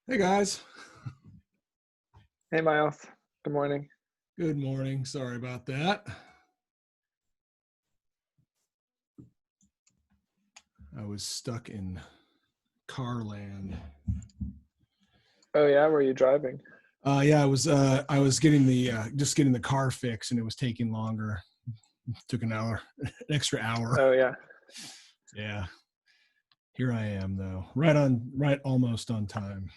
Hey guys. Hey, Miles. Good morning. Good morning. Sorry about that. I was stuck in car land. Oh yeah, were you driving? Yeah, I was getting the just getting the car fixed and it was taking longer. Took an hour, an extra hour. Oh yeah. Yeah. Here I am though. Right almost on time.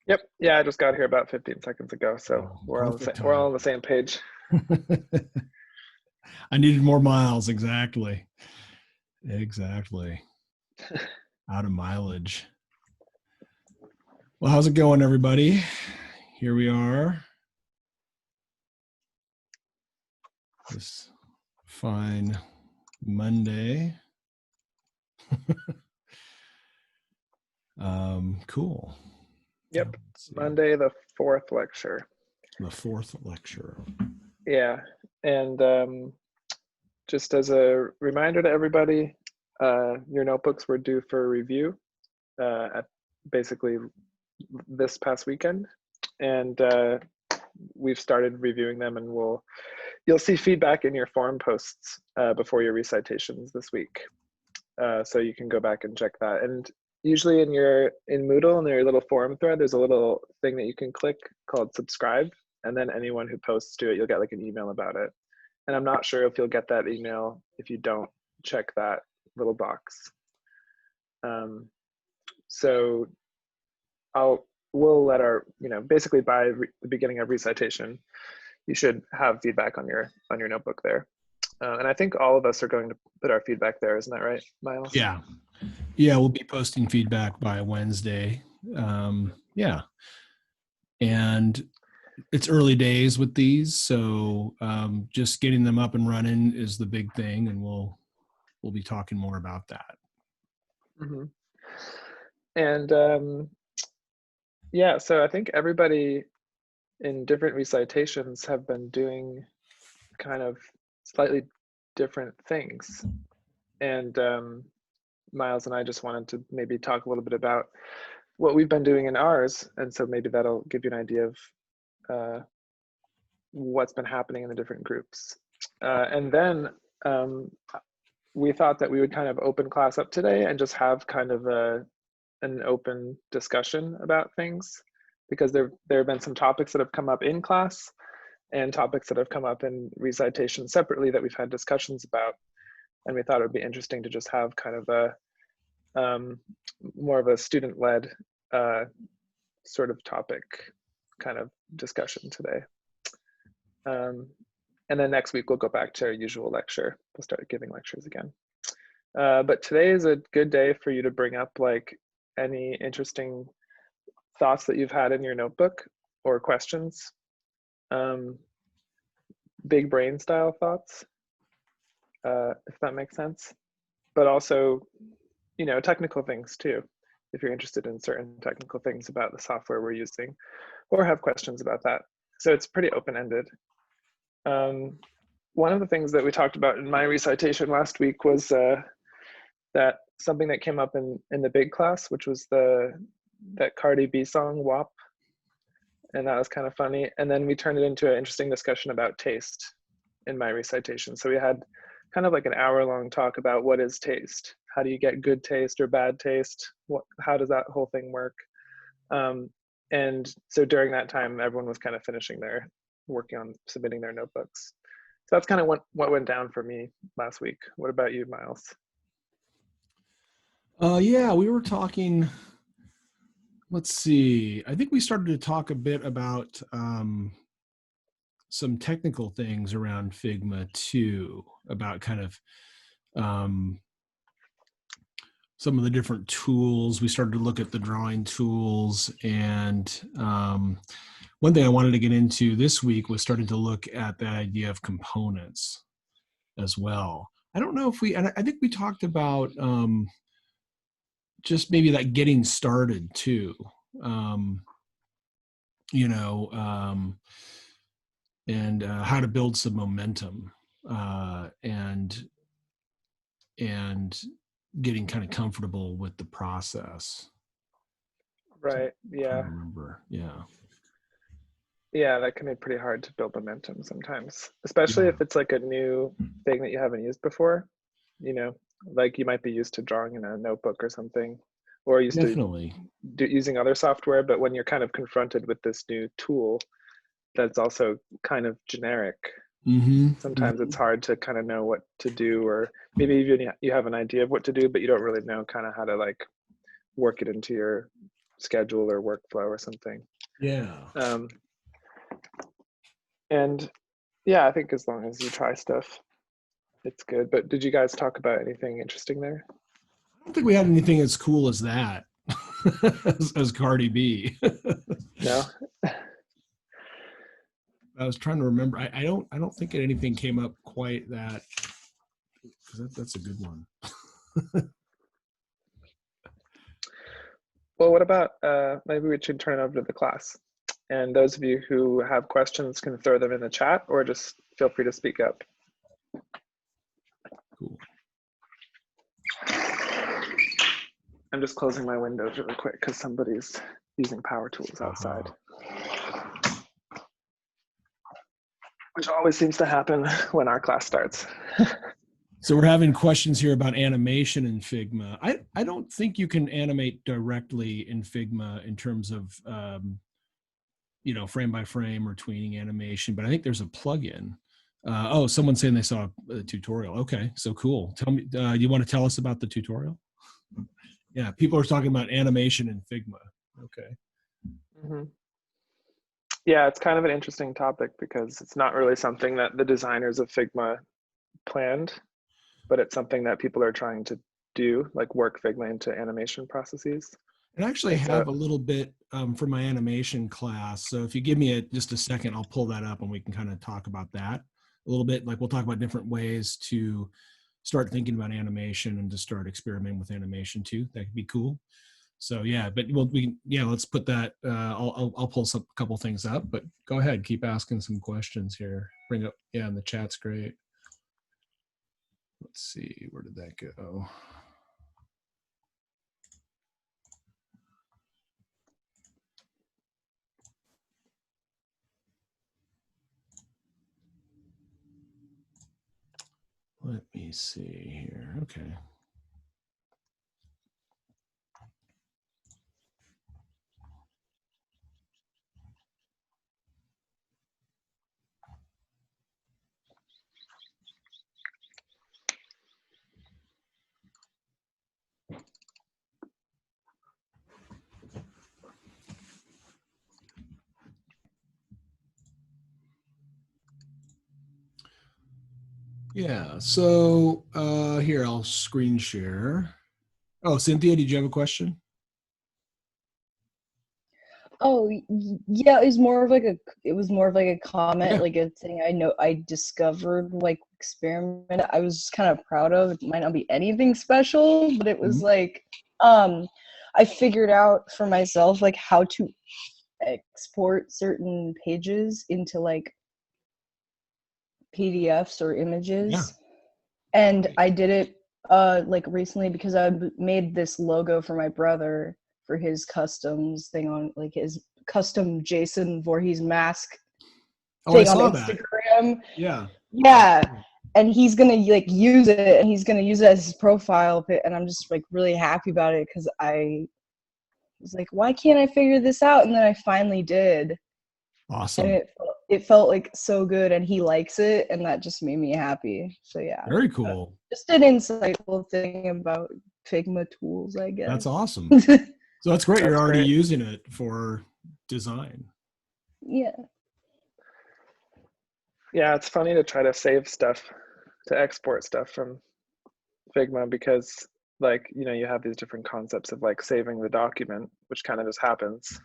Yep. Yeah, I just got here about 15 seconds ago, so Oh, we're on the same perfect we're all time. on the same page. I needed more miles, exactly. Exactly. Out of mileage. Well, how's it going, everybody? Here we are. This fine Monday. Cool. Yep. Let's see. Monday, the fourth lecture. The fourth lecture. Yeah. And just as a reminder to everybody, your notebooks were due for review at basically this past weekend. And we've started reviewing them, and you'll see feedback in your forum posts before your recitations this week. So you can go back and check that. And usually in Moodle, in your little forum thread, there's a little thing that you can click called subscribe, and then anyone who posts to it, you'll get like an email about it. And I'm not sure if you'll get that email if you don't check that little box. So we'll let basically by the beginning of recitation, you should have feedback on your notebook there. And I think all of us are going to put our feedback there. Isn't that right, Miles? Yeah. Yeah, we'll be posting feedback by Wednesday. Yeah. And it's early days with these, so just getting them up and running is the big thing, and we'll be talking more about that. Mm-hmm. And yeah, so I think everybody in different recitations have been doing kind of slightly different things. And Miles and I just wanted to maybe talk a little bit about what we've been doing in ours. And so maybe that'll give you an idea of what's been happening in the different groups. And then we thought that we would kind of open class up today and just have kind of an open discussion about things, because there have been some topics that have come up in class and topics that have come up in recitation separately that we've had discussions about. And we thought it would be interesting to just have kind of a more of a student-led sort of topic kind of discussion today. And then next week we'll go back to our usual lecture. We'll start giving lectures again. But today is a good day for you to bring up like any interesting thoughts that you've had in your notebook or questions. Big brain style thoughts, if that makes sense. But also, technical things too, if you're interested in certain technical things about the software we're using or have questions about that. So it's pretty open-ended. One of the things that we talked about in my recitation last week was that something that came up in the big class, which was that Cardi B song WAP, and that was kind of funny. And then we turned it into an interesting discussion about taste in my recitation. So we had kind of like an hour-long talk about what is taste, how do you get good taste or bad taste, how does that whole thing work. And so during that time, everyone was kind of working on submitting their notebooks. So that's kind of what went down for me last week. What about you, Miles? Yeah, we were talking. Let's see. I think we started to talk a bit about some technical things around Figma too, about kind of some of the different tools. We started to look at the drawing tools, and one thing I wanted to get into this week was starting to look at the idea of components as well. I don't know if and I think we talked about just maybe like getting started too. And how to build some momentum, and getting kind of comfortable with the process. Right. Trying Yeah. to remember. Yeah. Yeah, that can be pretty hard to build momentum sometimes, especially Yeah. if it's like a new thing that you haven't used before. You know, like you might be used to drawing in a notebook or something, or used to Definitely. using other software. But when you're kind of confronted with this new tool that's also kind of generic, sometimes it's hard to kind of know what to do, or maybe even you have an idea of what to do, but you don't really know kind of how to like work it into your schedule or workflow or something. Yeah. And yeah, I think as long as you try stuff, it's good. But did you guys talk about anything interesting there? I don't think we had anything as cool as that, as Cardi B. No? I was trying to remember. I don't think anything came up quite that, because that's a good one. Well, what about maybe we should turn it over to the class. And those of you who have questions can throw them in the chat or just feel free to speak up. Cool. I'm just closing my windows really quick because somebody's using power tools outside. Which always seems to happen when our class starts. So we're having questions here about animation in Figma. I don't think you can animate directly in Figma in terms of frame by frame or tweening animation, but I think there's a plugin. Oh, someone's saying they saw a tutorial. Okay, so cool. Tell me, you want to tell us about the tutorial? Yeah, people are talking about animation in Figma. Okay. Mm-hmm. Yeah, it's kind of an interesting topic because it's not really something that the designers of Figma planned, but it's something that people are trying to do, like work Figma into animation processes. And I actually And so, have a little bit for my animation class. So if you give me just a second, I'll pull that up and we can kind of talk about that a little bit. Like we'll talk about different ways to start thinking about animation and to start experimenting with animation too. That could be cool. So yeah, but let's put that. I'll pull a couple things up, but go ahead, keep asking some questions here. Bring up, yeah, and the chat's great. Let's see, where did that go? Let me see here. Okay. Yeah, so here, I'll screen share. Oh, Cynthia, did you have a question? Oh, yeah, it was more of like a comment, Okay. like a thing I discovered, like experiment I was kind of proud of. It might not be anything special, but it was like I figured out for myself like how to export certain pages into like PDFs or Yeah. images. And I did it like recently because I made this logo for my brother for his customs thing on like his custom Jason Voorhees mask Oh, I thing on saw that. Instagram. Yeah. Yeah. And he's gonna like use it and he's gonna use it as his profile pic, and I'm just like really happy about it because I was like, why can't I figure this out? And then I finally did. Awesome. And it felt like so good, and he likes it, and that just made me happy. So yeah, Very cool. just an insightful thing about Figma tools, I guess. That's awesome. So that's great. You're already using it for design. Yeah. Yeah, it's funny to try to save stuff, to export stuff from Figma because like, you have these different concepts of like saving the document, which kind of just happens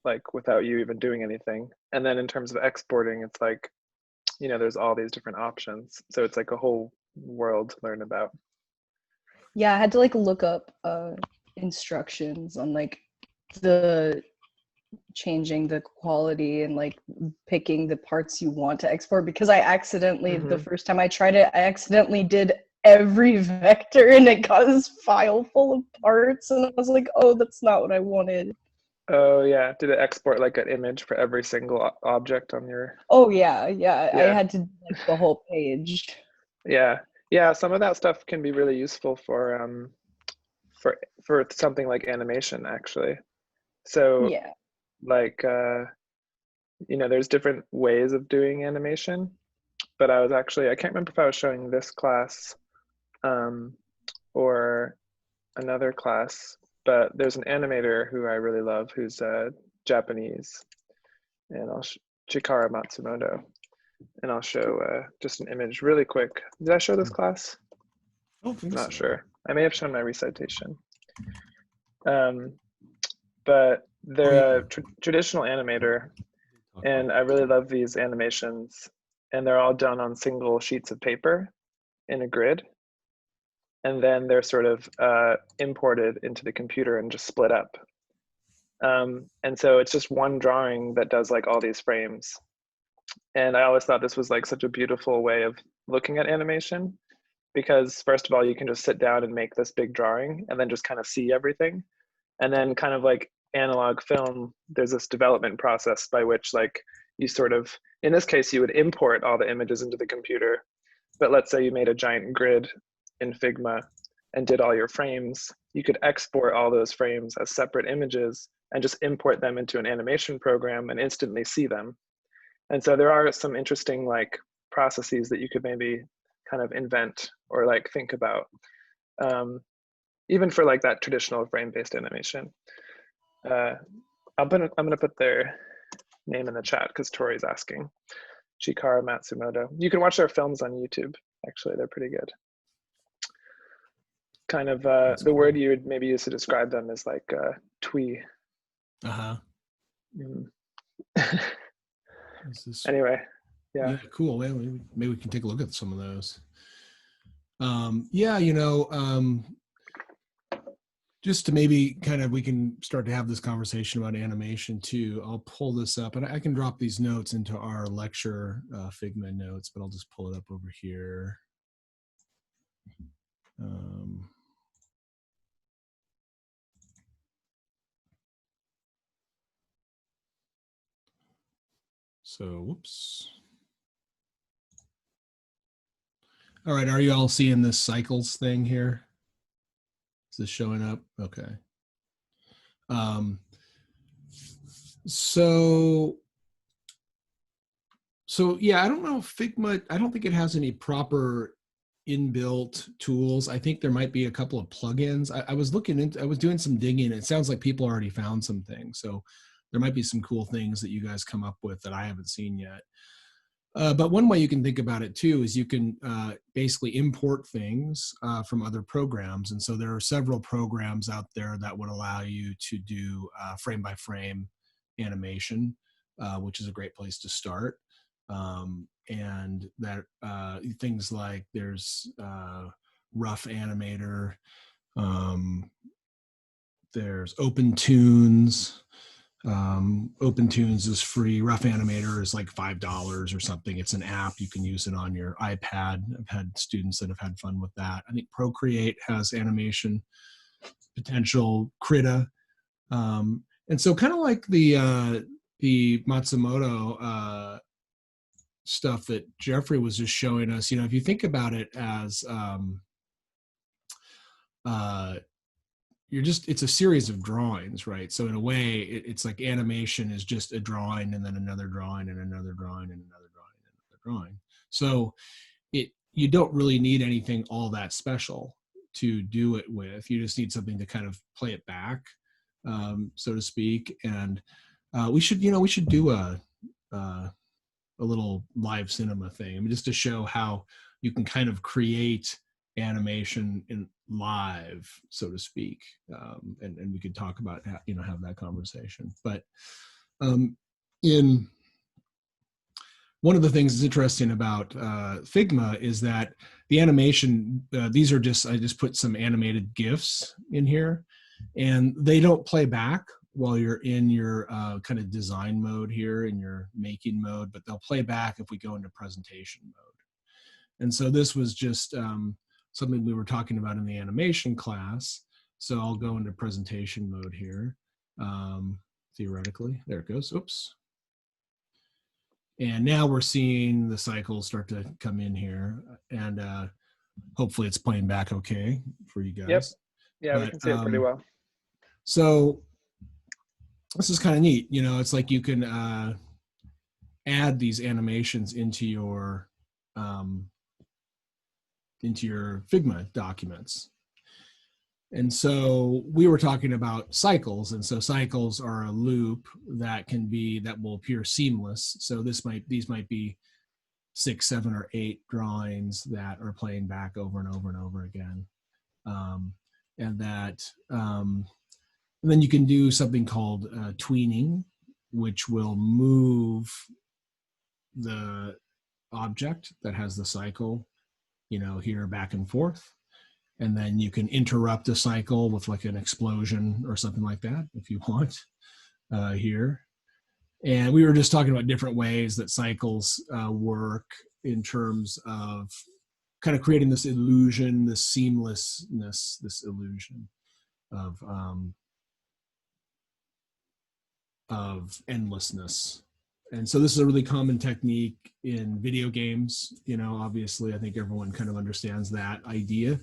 like without you even doing anything. And then in terms of exporting, it's like, there's all these different options. So it's like a whole world to learn about. Yeah, I had to like look up instructions on like the changing the quality and like picking the parts you want to export because I accidentally the first time I tried it, I accidentally did every vector and it got this file full of parts and I was like, oh, that's not what I wanted. Oh yeah. Did it export like an image for every single object on your? Oh yeah, yeah. I Yeah. had to do, like the whole page. Yeah. Yeah. Some of that stuff can be really useful for for something like animation actually. So Yeah. like there's different ways of doing animation, but I can't remember if I was showing this class um, or another class, but there's an animator who I really love who's Japanese, and Chikara Matsumoto, and I'll show just an image really quick. Did I show this class? I don't think Not so. sure. I may have shown my recitation. But they're a traditional animator, and I really love these animations, and they're all done on single sheets of paper in a grid, and then they're sort of imported into the computer and just split up. And so it's just one drawing that does like all these frames. And I always thought this was like such a beautiful way of looking at animation, because first of all, you can just sit down and make this big drawing and then just kind of see everything. And then kind of like analog film, there's this development process by which like you sort of, in this case, you would import all the images into the computer. But let's say you made a giant grid in Figma and did all your frames, you could export all those frames as separate images and just import them into an animation program and instantly see them. And so there are some interesting like processes that you could maybe kind of invent or like think about, even for like that traditional frame-based animation. I'm gonna put their name in the chat because Tori's asking. Chikara Matsumoto. You can watch their films on YouTube. Actually, they're pretty good. Kind of the word you would maybe use to describe them is like twee. Uh-huh. Anyway, yeah. Cool. Well, maybe we can take a look at some of those. Just to maybe kind of, we can start to have this conversation about animation too. I'll pull this up, and I can drop these notes into our lecture Figma notes, but I'll just pull it up over here. So, whoops. All right, are you all seeing this cycles thing here? Is this showing up? Okay. So yeah, I don't know, Figma, I don't think it has any proper inbuilt tools. I think there might be a couple of plugins. I was doing some digging. It sounds like people already found some things. So there might be some cool things that you guys come up with that I haven't seen yet. But one way you can think about it too is you can basically import things from other programs. And so there are several programs out there that would allow you to do frame by frame animation, which is a great place to start. And that things like there's Rough Animator, there's OpenTunes. OpenTunes is free. Rough Animator is like $5 or something. It's an app. You can use it on your iPad. I've had students that have had fun with that. I think Procreate has animation potential. Krita. And so kind of like the Matsumoto stuff that Jeffrey was just showing us, if you think about it as it's a series of drawings, right? So in a way, it's like animation is just a drawing and then another drawing and another drawing and another drawing and another drawing. So you don't really need anything all that special to do it with. You just need something to kind of play it back, so to speak. And we should do a little live cinema thing. I mean, just to show how you can kind of create animation in live, so to speak, and we could talk about have that conversation. But in one of the things that's interesting about Figma is that the animation, I just put some animated GIFs in here, and they don't play back while you're in your kind of design mode here, in your making mode, but they'll play back if we go into presentation mode. And so this was just something we were talking about in the animation class. So I'll go into presentation mode here. theoretically. There it goes. Oops. And now we're seeing the cycles start to come in here, and hopefully it's playing back okay for you Yep. guys. Yeah, we can see it pretty well. So this is kind of neat. You know, it's like you can add these animations into your Figma documents. And so we were talking about cycles, and so cycles are a loop that will appear seamless. So these might be 6, 7, or 8 drawings that are playing back over and over and over again, and then you can do something called tweening, which will move the object that has the cycle, here back and forth. And then you can interrupt a cycle with like an explosion or something like that if you want here. And we were just talking about different ways that cycles work in terms of kind of creating this illusion, this seamlessness, this illusion of endlessness. And so this is a really common technique in video games. Obviously, I think everyone kind of understands that idea.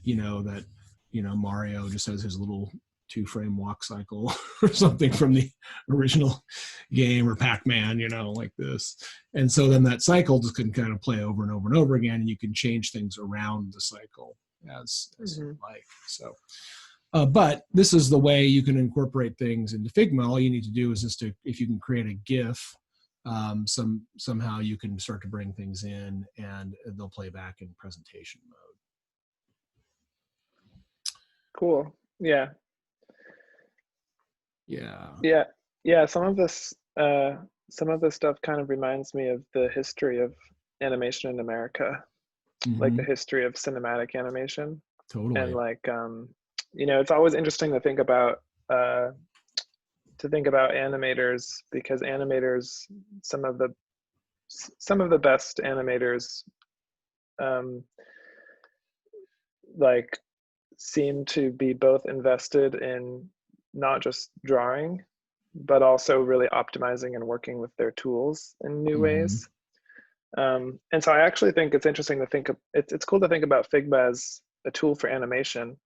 That Mario just has his little 2-frame walk cycle or something from the original game, or Pac-Man, like this. And so then that cycle just can kind of play over and over and over again, and you can change things around the cycle as you like. So, but this is the way you can incorporate things into Figma. All you need to do is if you can create a GIF, somehow you can start to bring things in, and they'll play back in presentation mode. Cool. Yeah. Some of this stuff kind of reminds me of the history of animation in America, like the history of cinematic animation. Totally. And like it's always interesting to think about animators, because animators, some of the best animators like seem to be both invested in not just drawing, but also really optimizing and working with their tools in new ways. And so I actually think it's interesting to think of, it's cool to think about Figma as a tool for animation,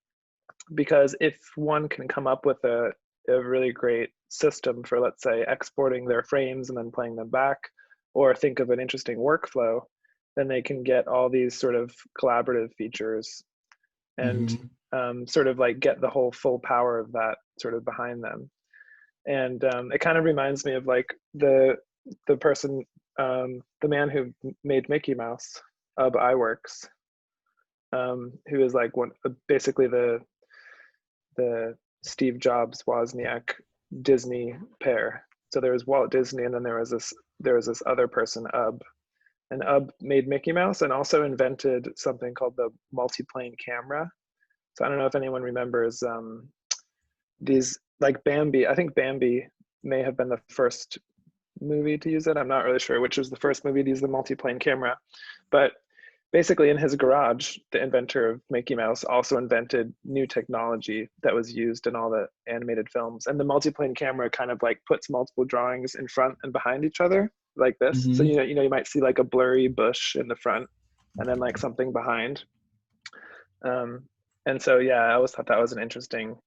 because if one can come up with a really great system for, let's say, exporting their frames and then playing them back, or think of an interesting workflow, then they can get all these sort of collaborative features and sort of like get the whole full power of that sort of behind them. And it kind of reminds me of like the person, the man who made Mickey Mouse, iWorks, who is like basically the Steve Jobs, Wozniak, Disney pair. So there was Walt Disney, and then there was this other person, and made Mickey Mouse and also invented something called the multiplane camera. So I don't know if anyone remembers these, like Bambi. I think Bambi may have been the first movie to use it. I'm not really sure which was the first movie to use the multiplane camera. But basically in his garage, the inventor of Mickey Mouse also invented new technology that was used in all the animated films. And the multiplane camera kind of like puts multiple drawings in front and behind each other like this. So you might see like a blurry bush in the front and then like something behind. And so, yeah, I always thought that was an interesting,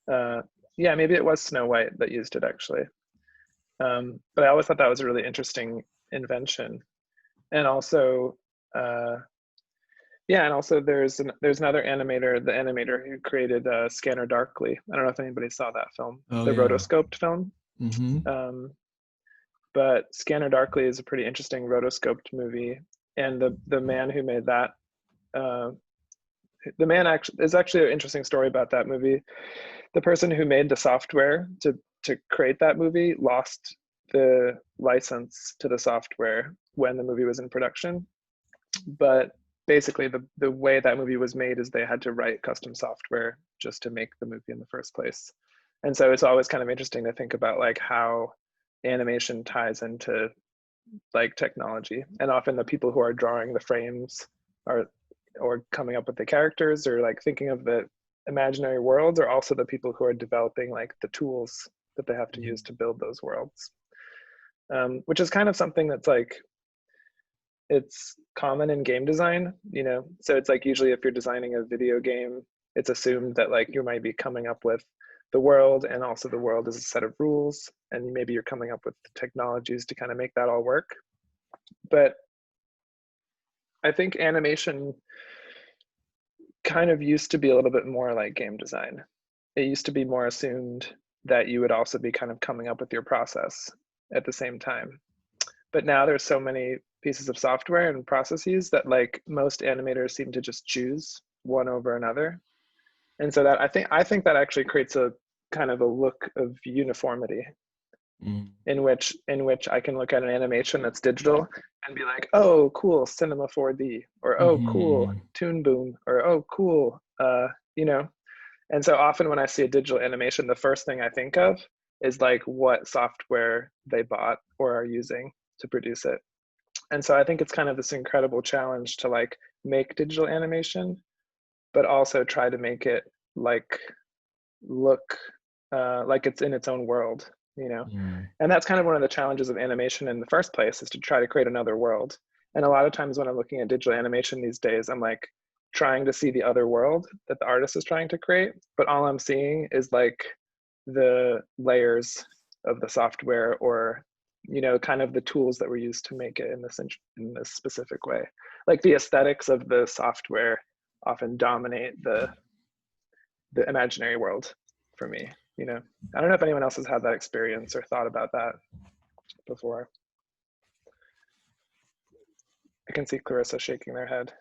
maybe it was Snow White that used it actually. But I always thought that was a really interesting invention. And also, there's another animator, the animator who created Scanner Darkly. I don't know if anybody saw that film, rotoscoped film. But Scanner Darkly is a pretty interesting rotoscoped movie. And the man who made that, there's actually an interesting story about that movie. The person who made the software to create that movie lost the license to the software when the movie was in production. But basically the way that movie was made is they had to write custom software just to make the movie in the first place. And so it's always kind of interesting to think about like how animation ties into like technology. And often the people who are drawing the frames or coming up with the characters or like thinking of the imaginary worlds are also the people who are developing like the tools that they have to use to build those worlds, which is kind of something that's like, it's common in game design, you know? So it's like usually if you're designing a video game, it's assumed that like you might be coming up with the world, and also the world is a set of rules, and maybe you're coming up with technologies to kind of make that all work. But I think animation kind of used to be a little bit more like game design. It used to be more assumed that you would also be kind of coming up with your process at the same time. But now there's so many pieces of software and processes that like most animators seem to just choose one over another. And so that I think that actually creates a kind of a look of uniformity, in which I can look at an animation that's digital and be like, oh cool, Cinema 4D, or oh cool, Toon Boom, or oh cool, you know. And so often when I see a digital animation, the first thing I think of is like what software they bought or are using to produce it. And so I think it's kind of this incredible challenge to like make digital animation, but also try to make it like look like it's in its own world, you know? And that's kind of one of the challenges of animation in the first place, is to try to create another world. And a lot of times when I'm looking at digital animation these days, I'm like trying to see the other world that the artist is trying to create, but all I'm seeing is like the layers of the software, or you know, kind of the tools that were used to make it in this specific way. Like the aesthetics of the software often dominate the imaginary world for me, you know. I don't know if anyone else has had that experience or thought about that before. I can see Clarissa shaking their head.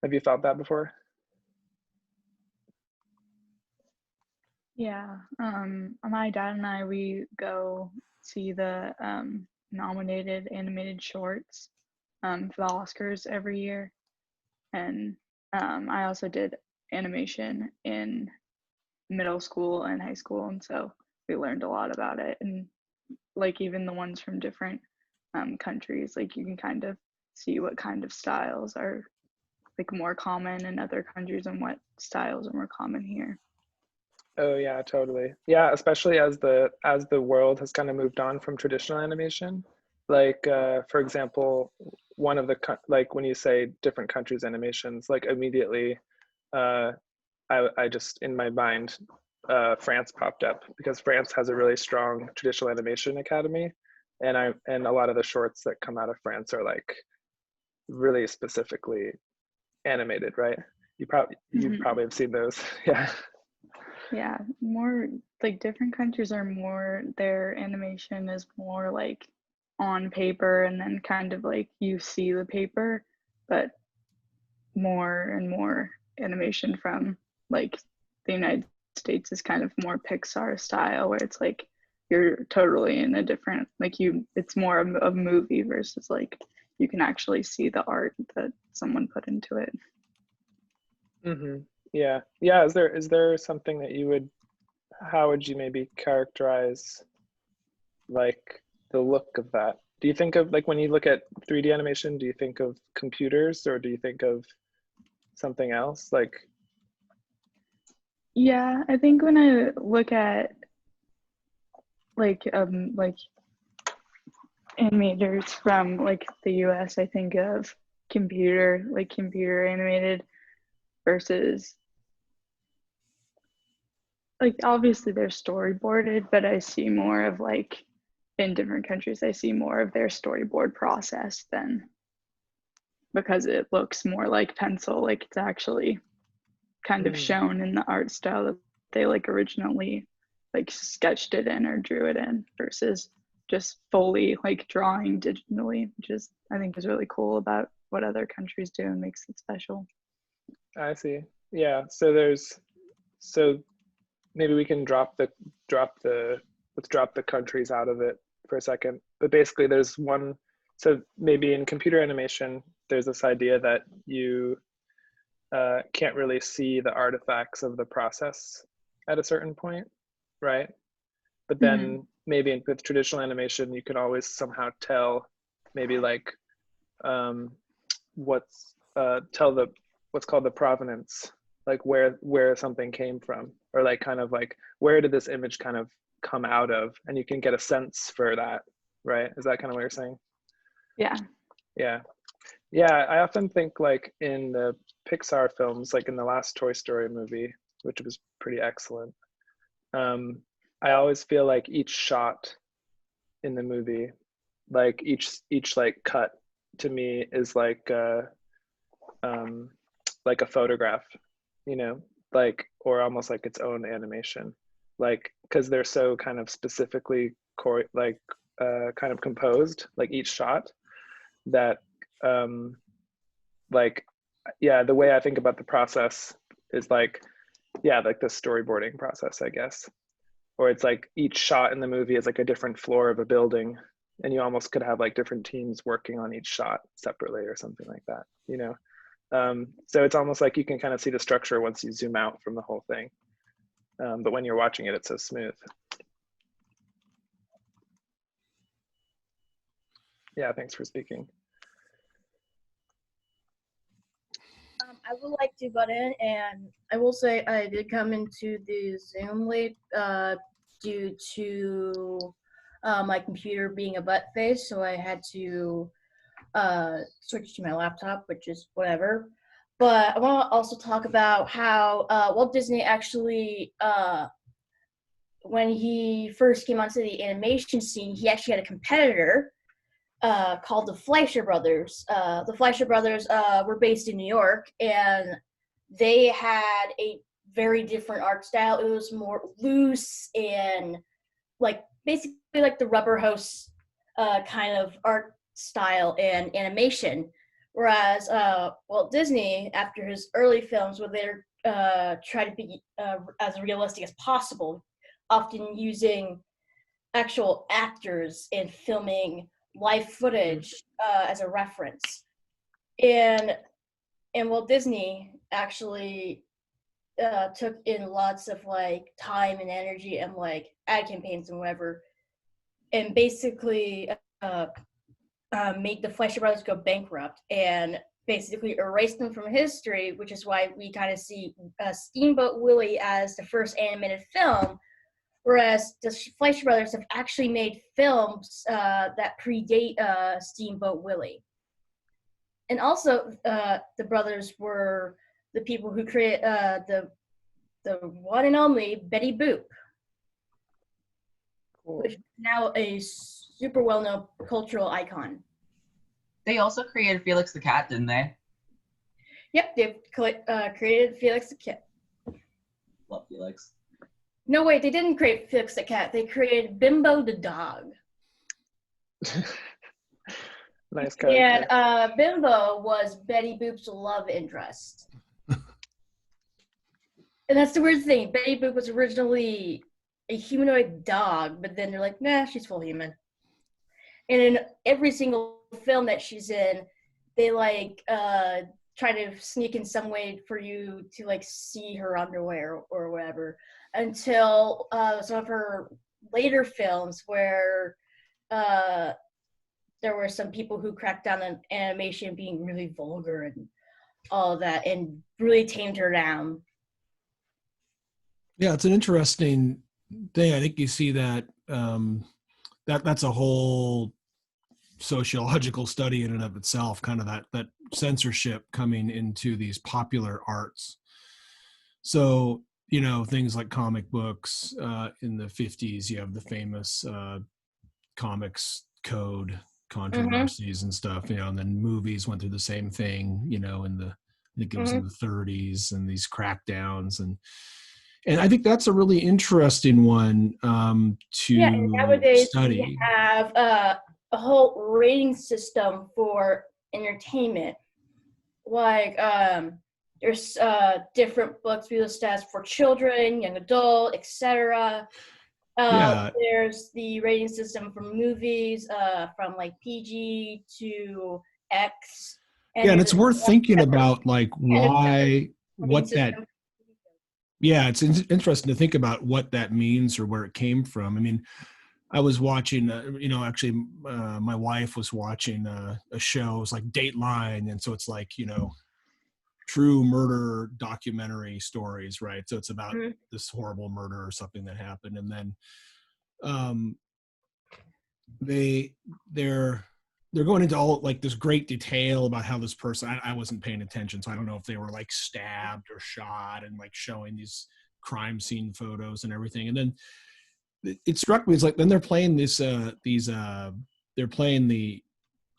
Have you thought that before? Yeah, my dad and I, we go see the nominated animated shorts for the Oscars every year. And I also did animation in middle school and high school, and so we learned a lot about it. And like even the ones from different countries, like you can kind of see what kind of styles are like more common in other countries and what styles are more common here. Oh yeah, totally. Yeah, especially as the world has kind of moved on from traditional animation. Like for example, one of the like when you say different countries animations, like immediately I just in my mind France popped up, because France has a really strong traditional animation academy, and a lot of the shorts that come out of France are like really specifically animated, right? You probably have seen those. Yeah. Yeah, more like different countries are more, their animation is more like on paper and then kind of like you see the paper, but more and more animation from like the United States is kind of more Pixar style, where it's like you're totally in a different, like it's more of a movie versus like you can actually see the art that someone put into it. Mm-hmm. Yeah. Yeah. Is there something that you would, how would you maybe characterize like the look of that? Do you think of like when you look at 3D animation, do you think of computers, or do you think of something else? Like, Yeah, I think when I look at like animators from like the US, I think of computer animated versus like obviously they're storyboarded, but I see more of like in different countries, I see more of their storyboard process than, because it looks more like pencil, like it's actually kind of shown in the art style that they like originally like sketched it in or drew it in, versus just fully like drawing digitally, which is I think is really cool about what other countries do and makes it special. I see. Yeah. So maybe we can let's drop the countries out of it for a second. But basically there's one, so maybe in computer animation, there's this idea that you can't really see the artifacts of the process at a certain point, right? But then maybe with traditional animation, you can always somehow tell maybe like what's called the provenance like where something came from, or like kind of like where did this image kind of come out of, and you can get a sense for that, right? Is that kind of what you're saying? Yeah. Yeah. Yeah, I often think like in the Pixar films, like in the last Toy Story movie, which was pretty excellent, I always feel like each shot in the movie, like each like cut to me is like a photograph, you know, like, or almost like its own animation, like because they're so kind of specifically kind of composed, like each shot, that like, yeah, the way I think about the process is like, yeah, like the storyboarding process, I guess. Or it's like each shot in the movie is like a different floor of a building, and you almost could have like different teams working on each shot separately or something like that, you know? So it's almost like you can kind of see the structure once you zoom out from the whole thing. But when you're watching it, it's so smooth. Yeah, thanks for speaking. I would like to butt in, and I will say I did come into the Zoom late due to my computer being a butt face, so I had to switch to my laptop, which is whatever. But I want to also talk about how Walt Disney actually, when he first came onto the animation scene, he actually had a competitor called the Fleischer Brothers. The Fleischer Brothers were based in New York, and they had a very different art style. It was more loose and like basically like the Rubber Hose kind of art style and animation. Whereas Walt Disney, after his early films, where they try to be as realistic as possible, often using actual actors and filming live footage as a reference. And Walt Disney actually took in lots of like time and energy and like ad campaigns and whatever, and basically made the Fleischer Brothers go bankrupt and basically erased them from history, which is why we kind of see Steamboat Willie as the first animated film, whereas the Fleischer Brothers have actually made films that predate Steamboat Willie. And also, the brothers were the people who created the one and only Betty Boop, Cool. which is now a super well-known cultural icon. They also created Felix the Cat, didn't they? Yep, they've created Felix the Cat. Love Felix. No, wait, they didn't create Felix the Cat. They created Bimbo the dog. Nice character. And Bimbo was Betty Boop's love interest. And that's the weird thing. Betty Boop was originally a humanoid dog, but then they're like, nah, she's full human. And in every single film that she's in, they like try to sneak in some way for you to like see her underwear or whatever, until some of her later films where there were some people who cracked down on animation being really vulgar and all of that and really tamed her down. Yeah, it's an interesting thing. I think you see that that's a whole sociological study in and of itself, kind of that censorship coming into these popular arts. So, you know, things like comic books in the 50s, you have the famous comics code controversies and stuff, you know, and then movies went through the same thing, you know, I think it was in the 30s, and these crackdowns, and I think that's a really interesting one to and nowadays study. we have a whole rating system for entertainment. Like there's different books we list as for children, young adult, etc. Yeah. There's the rating system for movies from like PG to X. And it's worth thinking about like what that. Yeah, it's interesting to think about what that means or where it came from. I mean, I was watching, you know, actually my wife was watching a show. It was like Dateline. And so it's like, you know, true murder documentary stories, right? So it's about Mhm. this horrible murder or something that happened, and then they're going into all like this great detail about how this person, I wasn't paying attention, so I don't know if they were like stabbed or shot, and like showing these crime scene photos and everything. And then it struck me, it's like then they're playing they're playing the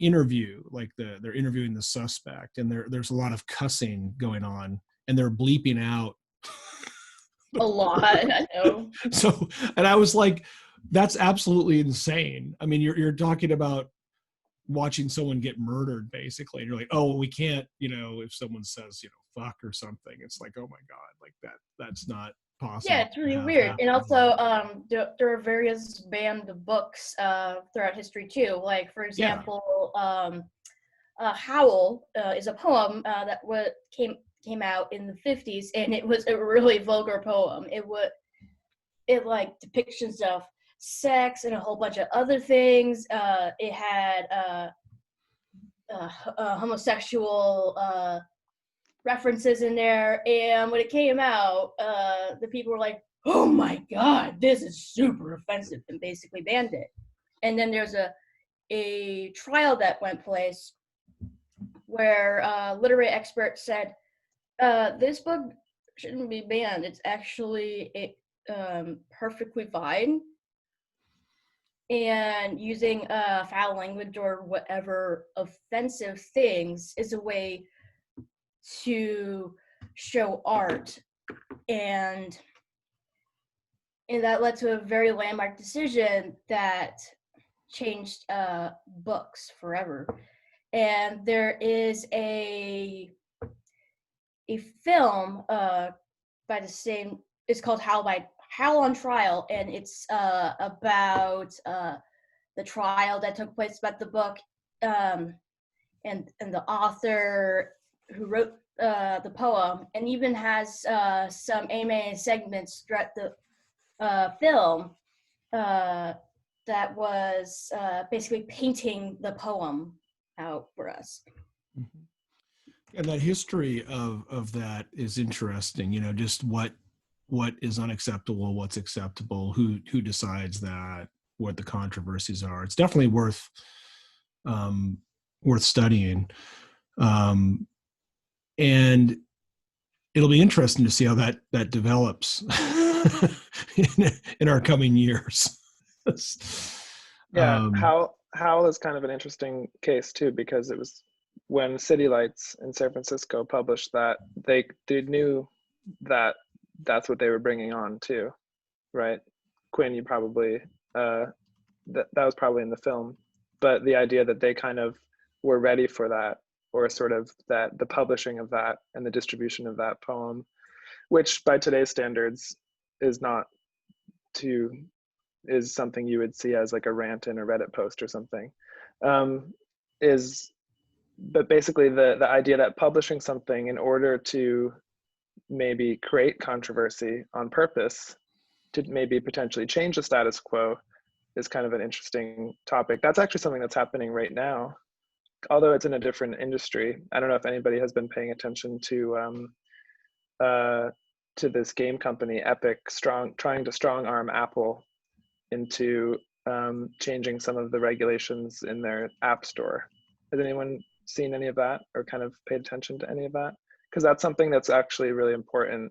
interview, like they're interviewing the suspect, and there's a lot of cussing going on, and they're bleeping out A lot, I know. so, and I was like, that's absolutely insane. I mean, you're talking about watching someone get murdered, basically. And you're like, oh, well, we can't, if someone says, fuck or something, it's like, oh my God, like that's not possible. Yeah, it's to really have weird. happen. And also, there are various banned books throughout history too. Like, for example, Howl is a poem that came out in the 50s, and it was a really vulgar poem. It like depictions of sex and a whole bunch of other things. It had homosexual references in there, and when it came out, the people were like, "Oh my God, this is super offensive," and basically banned it. And then there's a trial that went place where literary experts said, this book shouldn't be banned. It's actually perfectly fine. And using foul language or whatever offensive things is a way to show art. And that led to a very landmark decision that changed books forever. And there is a film by the same, it's called Howl on Trial, and it's about the trial that took place about the book, and the author who wrote the poem, and even has some animated segments throughout the film that was basically painting the poem out for us. Mhm. And that history of that is interesting, just what is unacceptable, what's acceptable, who decides that, what the controversies are. It's definitely worth studying. And it'll be interesting to see how that develops in our coming years. Yeah, Howl is kind of an interesting case too, because it was when City Lights in San Francisco published that, they knew that that's what they were bringing on too, right? Quinn, you probably that was probably in the film, but the idea that they kind of were ready for that, or sort of that the publishing of that and the distribution of that poem, which by today's standards is not too, is something you would see as like a rant in a Reddit post or something, but basically the idea that publishing something in order to maybe create controversy on purpose to maybe potentially change the status quo is kind of an interesting topic. That's actually something that's happening right now, although it's in a different industry. I don't know if anybody has been paying attention to this game company Epic trying to strong arm Apple into changing some of the regulations in their app store. Has anyone seen any of that or kind of paid attention to any of that? Because that's something that's actually really important,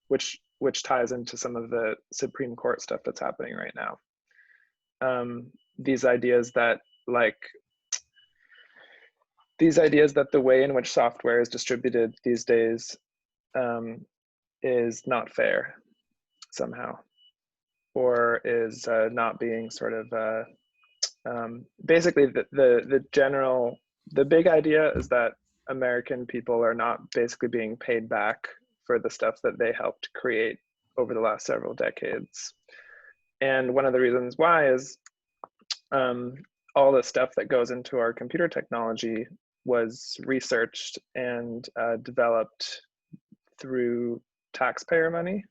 which ties into some of the Supreme Court stuff that's happening right now. These ideas that the way in which software is distributed these days is not fair somehow, or is not being sort of basically the big idea is that American people are not basically being paid back for the stuff that they helped create over the last several decades. And one of the reasons why is all the stuff that goes into our computer technology was researched and developed through taxpayer money,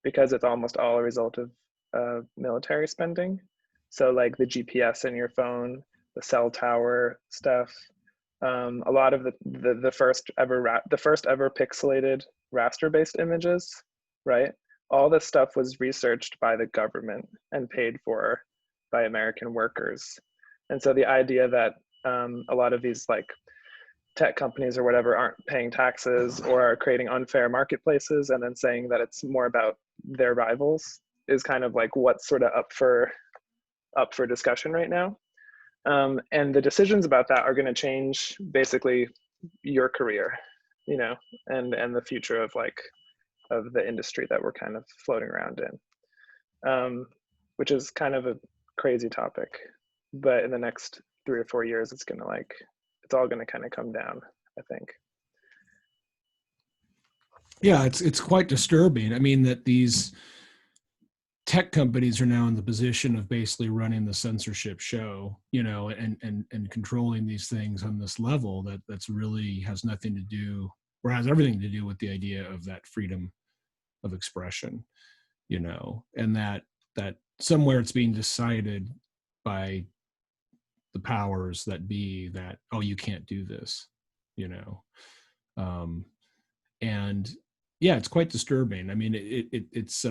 because it's almost all a result of military spending. So like the GPS in your phone, the cell tower stuff, A lot of the first ever pixelated raster-based images, right? All this stuff was researched by the government and paid for by American workers. And so the idea that a lot of these like tech companies or whatever aren't paying taxes or are creating unfair marketplaces and then saying that it's more about their rivals is kind of like what's sort of up for discussion right now. And the decisions about that are going to change basically your career, you know, and the future of like of the industry that we're kind of floating around in, which is kind of a crazy topic. But in the next 3 or 4 years, it's all going to kind of come down, I think. Yeah, it's quite disturbing. I mean, that these tech companies are now in the position of basically running the censorship show, you know, and controlling these things on this level that's really has nothing to do, or has everything to do with the idea of that freedom of expression, you know, and that somewhere it's being decided by the powers that be that, oh, you can't do this, you know. And yeah, it's quite disturbing. I mean, it's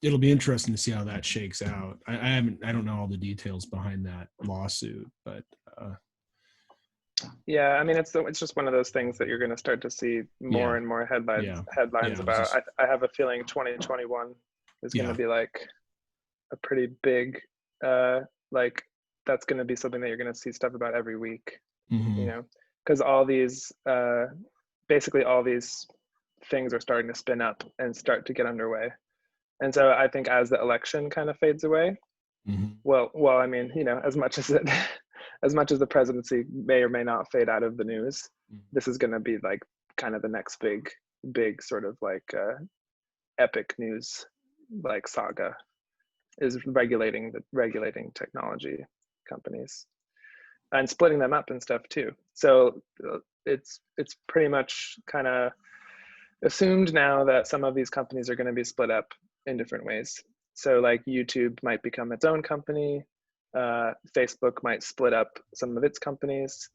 it'll be interesting to see how that shakes out. I don't know all the details behind that lawsuit, but yeah, I mean, it's just one of those things that you're going to start to see more and more headlines about. I have a feeling 2021 is going to be like a pretty big, like that's going to be something that you're going to see stuff about every week, you know, because all these, basically all these things are starting to spin up and start to get underway. And so I think as the election kind of fades away, well, I mean, you know, as much as the presidency may or may not fade out of the news, this is going to be like kind of the next big sort of like epic news like saga is regulating technology companies and splitting them up and stuff too. So it's pretty much kind of assumed now that some of these companies are going to be split up in different ways. So like YouTube might become its own company. Facebook might split up some of its companies.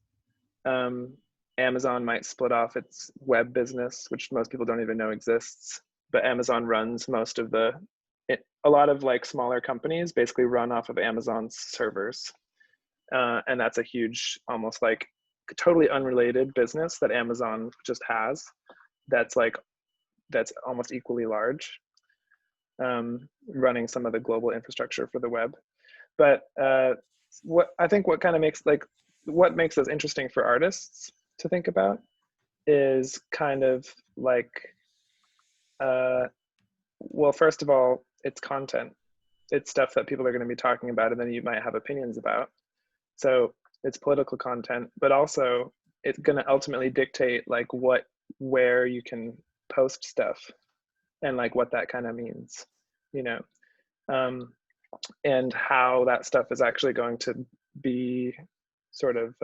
Amazon might split off its web business, which most people don't even know exists. But Amazon runs most of a lot of like smaller companies basically run off of Amazon's servers. And that's a huge, almost like totally unrelated business that Amazon just has. That's almost equally large, running some of the global infrastructure for the web. But what makes us interesting for artists to think about is kind of like, well, first of all, it's content. It's stuff that people are going to be talking about and then you might have opinions about. So it's political content, but also it's going to ultimately dictate like where you can post stuff and like what that kind of means, you know, and how that stuff is actually going to be sort of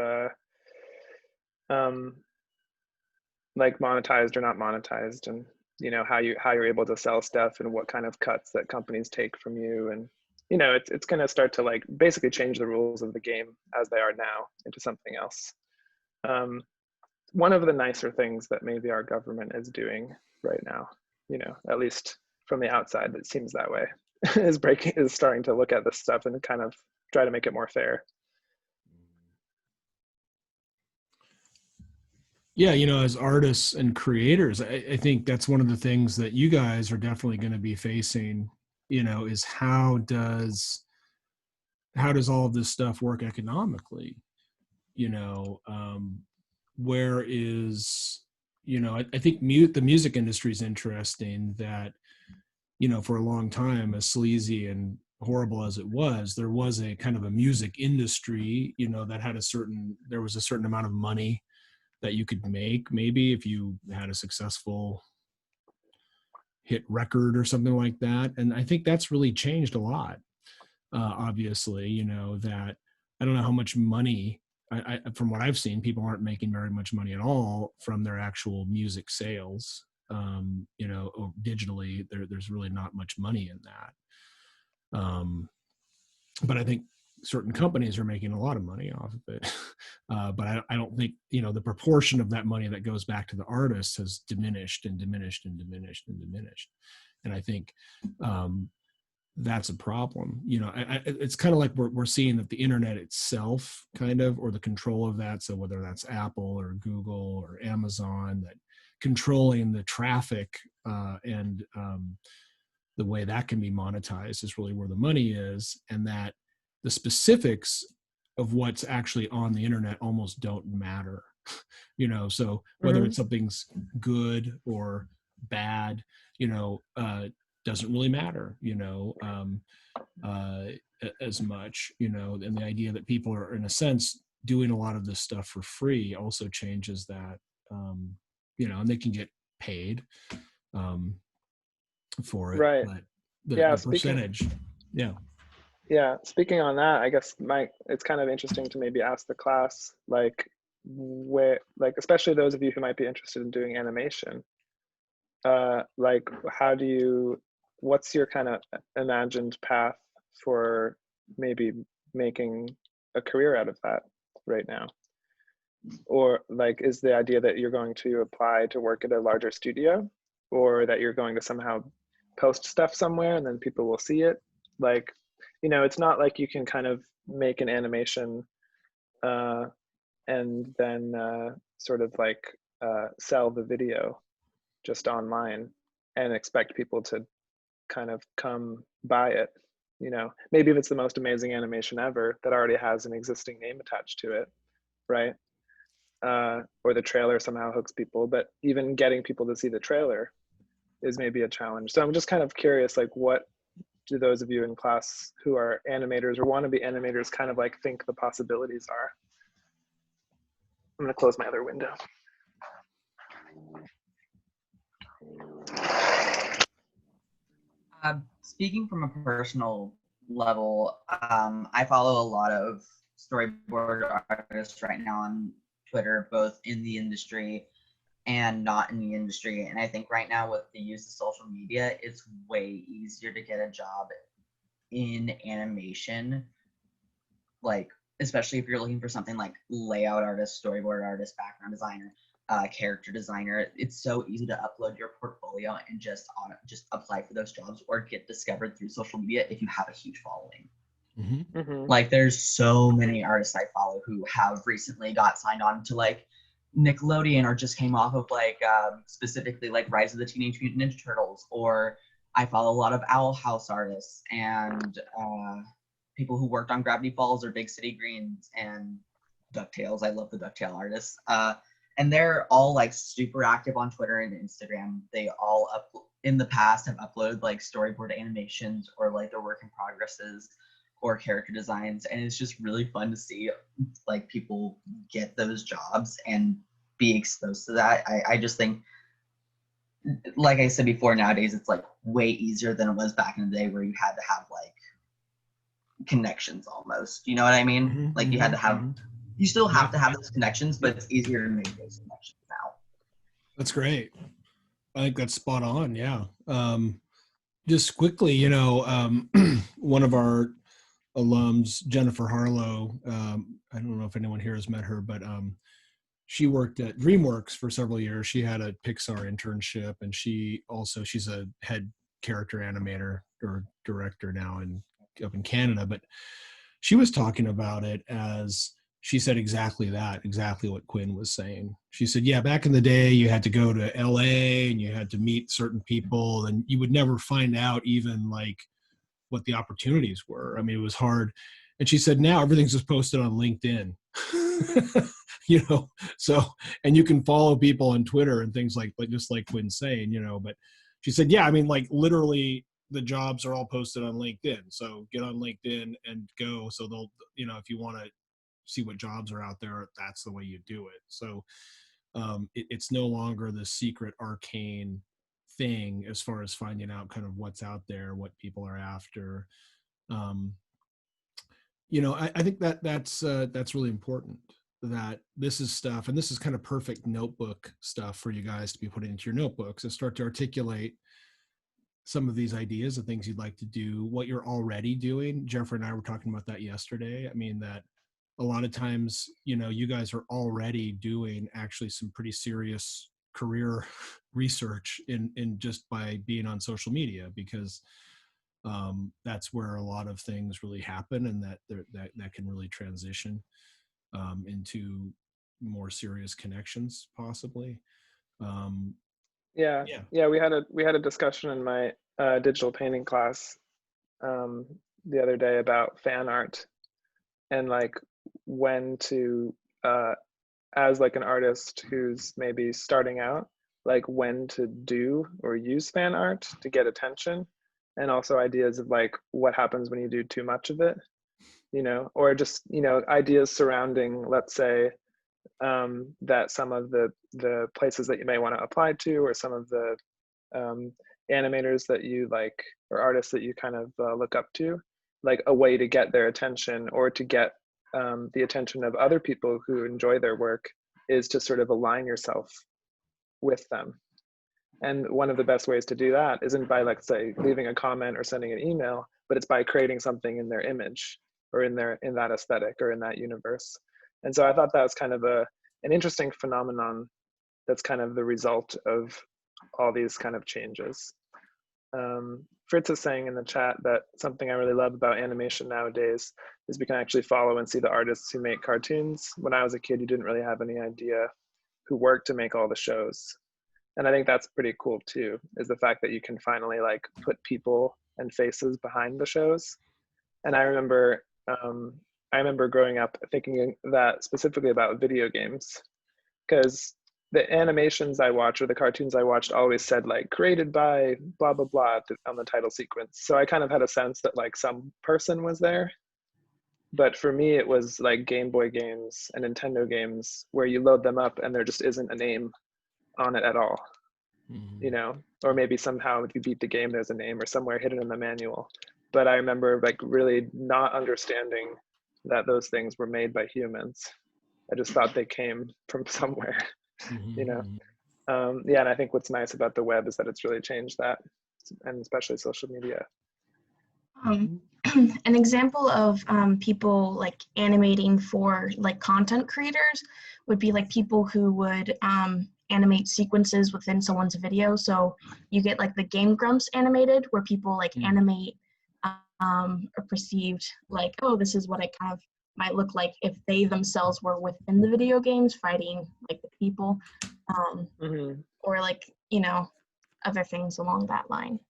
like monetized or not monetized, and you know how you're able to sell stuff and what kind of cuts that companies take from you, and you know it's going to start to like basically change the rules of the game as they are now into something else. One of the nicer things that maybe our government is doing right now, you know, at least from the outside, it seems that way, is starting to look at this stuff and kind of try to make it more fair. Yeah, you know, as artists and creators, I think that's one of the things that you guys are definitely going to be facing, you know, is how does all of this stuff work economically? You know, where is, you know, I think the music industry is interesting that, you know, for a long time, as sleazy and horrible as it was, there was a kind of a music industry, you know, that had there was a certain amount of money that you could make maybe if you had a successful hit record or something like that. And I think that's really changed a lot. Obviously, you know, that I don't know how much money, from what I've seen, people aren't making very much money at all from their actual music sales. You know, or digitally, there's really not much money in that. But I think certain companies are making a lot of money off of it. But I don't think, the proportion of that money that goes back to the artists has diminished and diminished and diminished and diminished. And I think that's a problem. It's kind of like we're seeing that the internet itself kind of, or the control of that. So whether that's Apple or Google or Amazon, that controlling the traffic and the way that can be monetized is really where the money is, and that the specifics of what's actually on the internet almost don't matter. So whether it's something's good or bad, doesn't really matter, as much, and the idea that people are, in a sense, doing a lot of this stuff for free also changes that, and they can get paid for it. Right. But Yeah, the percentage, yeah. Yeah, speaking on that, I guess it's kind of interesting to maybe ask the class, like, especially those of you who might be interested in doing animation, like, what's your kind of imagined path for maybe making a career out of that right now? Or like, is the idea that you're going to apply to work at a larger studio, or that you're going to somehow post stuff somewhere and then people will see it? Like, it's not like you can kind of make an animation and then sort of like sell the video just online and expect people to kind of come buy it. Maybe if it's the most amazing animation ever that already has an existing name attached to it, right? Or the trailer somehow hooks people, but even getting people to see the trailer is maybe a challenge. So I'm just kind of curious, like, what do those of you in class who are animators or want to be animators kind of like think the possibilities are? I'm going to close my other window. Speaking from a personal level, I follow a lot of storyboard artists right now on Twitter, both in the industry and not in the industry. And I think right now with the use of social media, it's way easier to get a job in animation, like, especially if you're looking for something like layout artist, storyboard artist, background designer, character designer. It's so easy to upload your portfolio and just apply for those jobs or get discovered through social media if you have a huge following. Mm-hmm. Mm-hmm. Like, there's so many artists I follow who have recently got signed on to like Nickelodeon, or just came off of like specifically like Rise of the Teenage Mutant Ninja Turtles, or I follow a lot of Owl House artists and people who worked on Gravity Falls or Big City Greens and DuckTales. I love the DuckTale artists. And they're all like super active on Twitter and Instagram. They all in the past have uploaded like storyboard animations or like their work in progresses or character designs, and it's just really fun to see like people get those jobs and be exposed to that. I just think, like I said before, nowadays it's like way easier than it was back in the day where you had to have like connections almost. You know what I mean? Mm-hmm, like you had to have, mm-hmm. You still have to have those connections, but it's easier to make those connections now. That's great. I think that's spot on. Yeah. Just quickly, one of our alums, Jennifer Harlow, I don't know if anyone here has met her, but she worked at DreamWorks for several years. She had a Pixar internship, and she's a head character animator or director now up in Canada. But she was talking about it as, she said exactly what Quinn was saying. She said, yeah, back in the day, you had to go to LA and you had to meet certain people, and you would never find out even like what the opportunities were. I mean, it was hard. And she said, now everything's just posted on LinkedIn, so, and you can follow people on Twitter and things like just like Quinn's saying, but she said, yeah, I mean, like literally the jobs are all posted on LinkedIn. So get on LinkedIn and go. So they'll, if you want to see what jobs are out there, that's the way you do it. So it's no longer the secret arcane thing as far as finding out kind of what's out there, what people are after. I think that's really important, that this is stuff, and this is kind of perfect notebook stuff for you guys to be putting into your notebooks and start to articulate some of these ideas of things you'd like to do, what you're already doing. Jennifer and I were talking about that yesterday. I mean, that a lot of times, you know, you guys are already doing actually some pretty serious career research in just by being on social media, because that's where a lot of things really happen, and that can really transition into more serious connections, possibly. Um, Yeah, yeah. yeah. We had a discussion in my digital painting class um, the other day about fan art and like when to, as like an artist who's maybe starting out, like when to do or use fan art to get attention, and also ideas of like what happens when you do too much of it, you know, or just, you know, ideas surrounding, let's say, that some of the places that you may want to apply to, or some of the um, animators that you like, or artists that you kind of look up to, like a way to get their attention, or to get the attention of other people who enjoy their work, is to sort of align yourself with them. And one of the best ways to do that isn't by, like, say, leaving a comment or sending an email, but it's by creating something in their image, or in that aesthetic, or in that universe. And so I thought that was kind of an interesting phenomenon that's kind of the result of all these kind of changes. Fritz is saying in the chat that something I really love about animation nowadays is we can actually follow and see the artists who make cartoons. When I was a kid, you didn't really have any idea who worked to make all the shows. And I think that's pretty cool too, is the fact that you can finally like put people and faces behind the shows. And I remember growing up thinking that specifically about video games, because the animations I watched, or the cartoons I watched, always said like created by blah blah blah on the title sequence. So I kind of had a sense that like some person was there. But for me, it was like Game Boy games and Nintendo games where you load them up and there just isn't a name on it at all, you know, or maybe somehow if you beat the game, there's a name or somewhere hidden in the manual. But I remember like really not understanding that those things were made by humans. I just thought they came from somewhere, you know. Yeah, and I think what's nice about the web is that it's really changed that, and especially social media. An example of people like animating for like content creators would be like people who would animate sequences within someone's video. So you get like the Game Grumps animated, where people like animate or perceived like, oh, this is what it kind of might look like if they themselves were within the video games fighting like the people, or like, you know, other things along that line.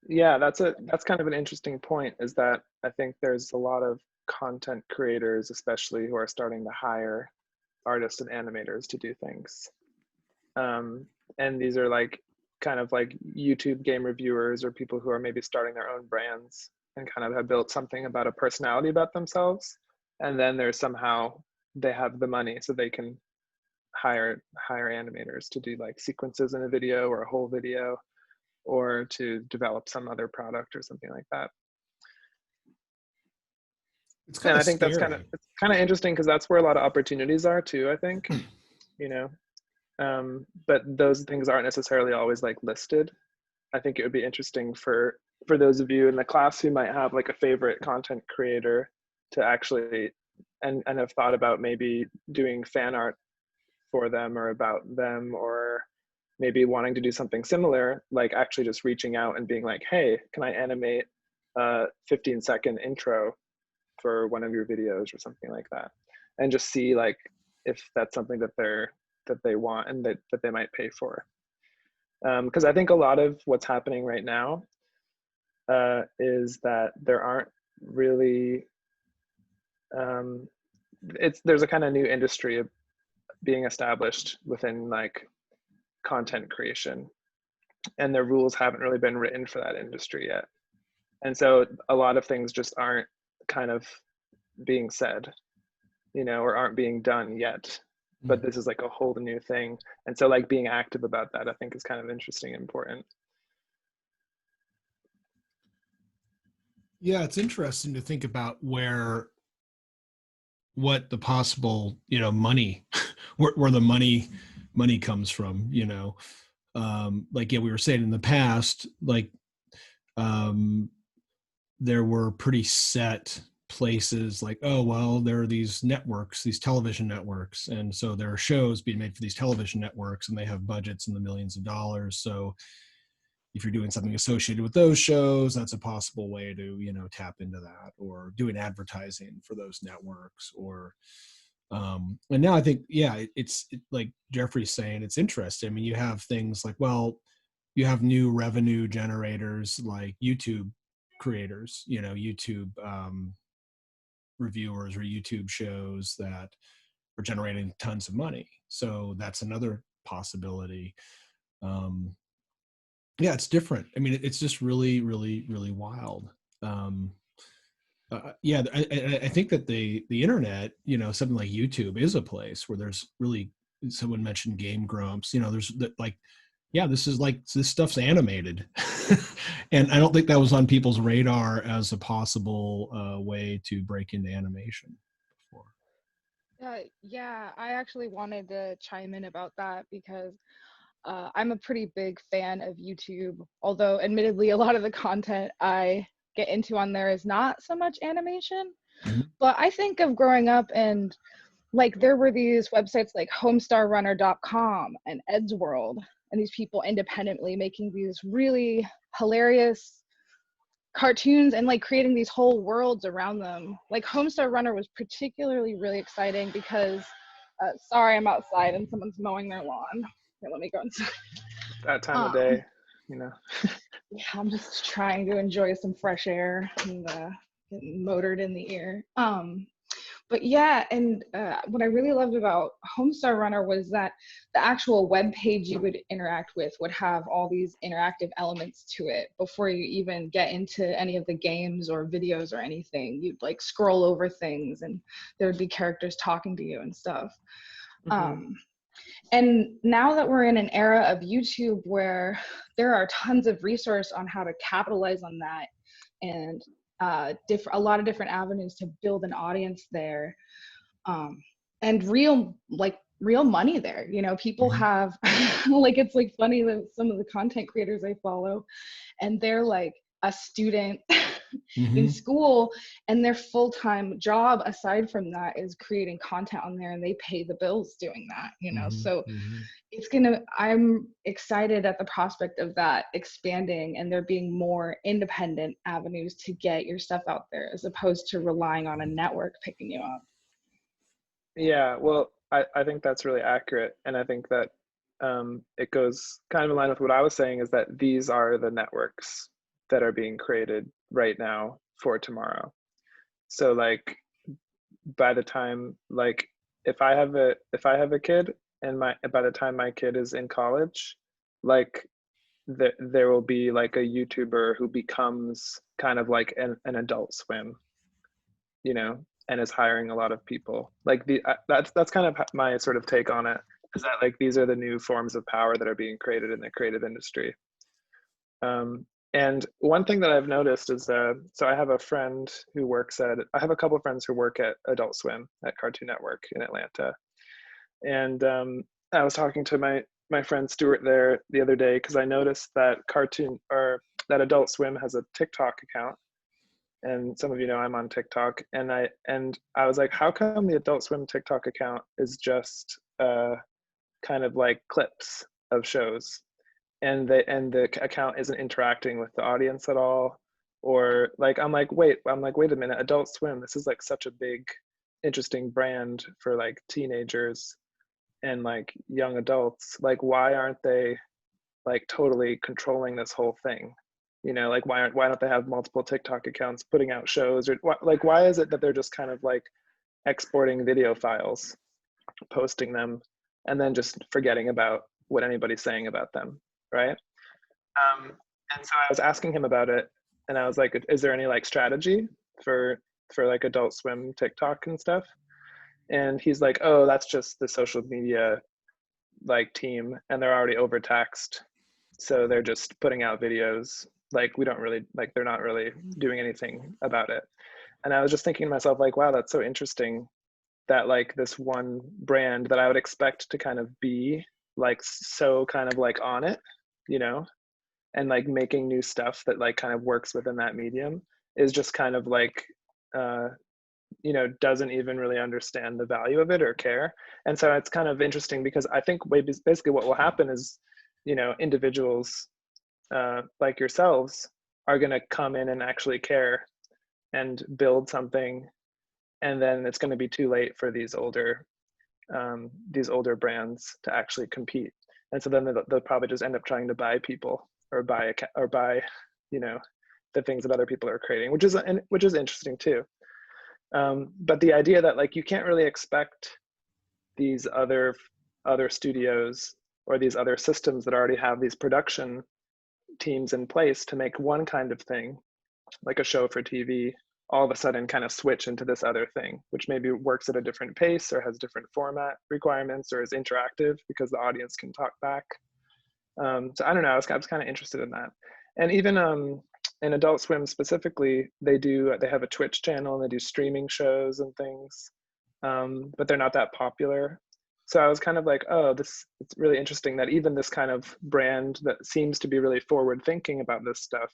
Yeah, that's kind of an interesting point, is that I think there's a lot of content creators, especially, who are starting to hire artists and animators to do things. And these are like kind of like YouTube game reviewers, or people who are maybe starting their own brands and kind of have built something about a personality about themselves. And then there's somehow they have the money so they can hire animators to do like sequences in a video or a whole video, or to develop some other product or something like that. And I think that's kind of interesting, because that's where a lot of opportunities are too, I think, you know. But those things aren't necessarily always like listed. I think it would be interesting for those of you in the class who might have like a favorite content creator to actually and have thought about maybe doing fan art for them or about them, or maybe wanting to do something similar, like actually just reaching out and being like, hey, can I animate a 15-second intro for one of your videos or something like that, and just see like if that's something that they want and that they might pay for. Because I think a lot of what's happening right now is that there aren't really there's a kind of new industry being established within like content creation, and the rules haven't really been written for that industry yet. And so a lot of things just aren't kind of being said, you know, or aren't being done yet. But this is like a whole new thing. And so like being active about that, I think, is kind of interesting and important. Yeah, it's interesting to think about what the possible, you know, money, where the money comes from, you know. like, yeah, we were saying in the past, like, there were pretty set places, like, oh, well, there are these networks, these television networks, and so there are shows being made for these television networks, and they have budgets in the millions of dollars. So if you're doing something associated with those shows, that's a possible way to, tap into that, or doing advertising for those networks. Or and now I think, yeah, like Jeffrey's saying, it's interesting. I mean, you have things like, well, you have new revenue generators like YouTube creators, YouTube reviewers or YouTube shows that are generating tons of money. So that's another possibility. Yeah, it's different. I mean, it's just really, really, really wild. Yeah, I think that the internet, something like YouTube is a place where there's really, someone mentioned Game Grumps, there's like, yeah, this stuff's animated. And I don't think that was on people's radar as a possible way to break into animation before. Yeah, I actually wanted to chime in about that because I'm a pretty big fan of YouTube, although admittedly a lot of the content I get into on there is not so much animation. Mm-hmm. But I think of growing up, and like there were these websites like homestarrunner.com and Ed's World, and these people independently making these really hilarious cartoons and like creating these whole worlds around them. Like Homestar Runner was particularly really exciting because sorry, I'm outside and someone's mowing their lawn. Here, let me go inside. That time of day, Yeah, I'm just trying to enjoy some fresh air and getting motored in the ear. But yeah, and what I really loved about Homestar Runner was that the actual web page you would interact with would have all these interactive elements to it before you even get into any of the games or videos or anything. You'd like scroll over things and there would be characters talking to you and stuff. Mm-hmm. And now that we're in an era of YouTube where there are tons of resource on how to capitalize on that, and a lot of different avenues to build an audience there, and real money there. People have like, it's like funny that some of the content creators I follow, and they're like a student in school, and their full-time job aside from that is creating content on there, and they pay the bills doing that. So I'm excited at the prospect of that expanding and there being more independent avenues to get your stuff out there as opposed to relying on a network picking you up. Yeah, well, I think that's really accurate. And I think that it goes kind of in line with what I was saying, is that these are the networks that are being created right now for tomorrow. So like, by the time, like, if I have a kid, and by the time my kid is in college, like there will be like a YouTuber who becomes kind of like an Adult Swim, and is hiring a lot of people. Like that's kind of my sort of take on it, is that like these are the new forms of power that are being created in the creative industry. And one thing that I've noticed is so I have a couple of friends who work at Adult Swim at Cartoon Network in Atlanta. And I was talking to my friend Stuart there the other day, because I noticed that that Adult Swim has a TikTok account. And some of you know I'm on TikTok, and I was like, how come the Adult Swim TikTok account is just kind of like clips of shows, and the account isn't interacting with the audience at all? Or like, I'm like, wait a minute, Adult Swim, this is like such a big, interesting brand for like teenagers and like young adults. Like, why aren't they like totally controlling this whole thing? Like, why don't they have multiple TikTok accounts putting out shows? Or why is it that they're just kind of like exporting video files, posting them, and then just forgetting about what anybody's saying about them, right? And so I was asking him about it, and I was like, is there any like strategy for like Adult Swim TikTok and stuff? And he's like, oh, that's just the social media like team, and they're already overtaxed, so they're just putting out videos. Like, we don't really, like, they're not really doing anything about it. And I was just thinking to myself, like, wow, that's so interesting that like this one brand that I would expect to kind of be like so kind of like on it, you know, and like making new stuff that like kind of works within that medium is just kind of like you know, doesn't even really understand the value of it or care. And so it's kind of interesting because I think basically what will happen is, you know, individuals like yourselves are going to come in and actually care and build something, and then it's going to be too late for these older brands to actually compete. And so then they'll probably just end up trying to buy people or buy, you know, the things that other people are creating, which is interesting too. But the idea that like you can't really expect these other studios or these other systems that already have these production teams in place to make one kind of thing, like a show for TV, all of a sudden kind of switch into this other thing, which maybe works at a different pace or has different format requirements or is interactive because the audience can talk back. So I don't know, I was kind of interested in that. And even in Adult Swim specifically, they have a Twitch channel and they do streaming shows and things, but they're not that popular. So I was kind of like, oh, it's really interesting that even this kind of brand that seems to be really forward thinking about this stuff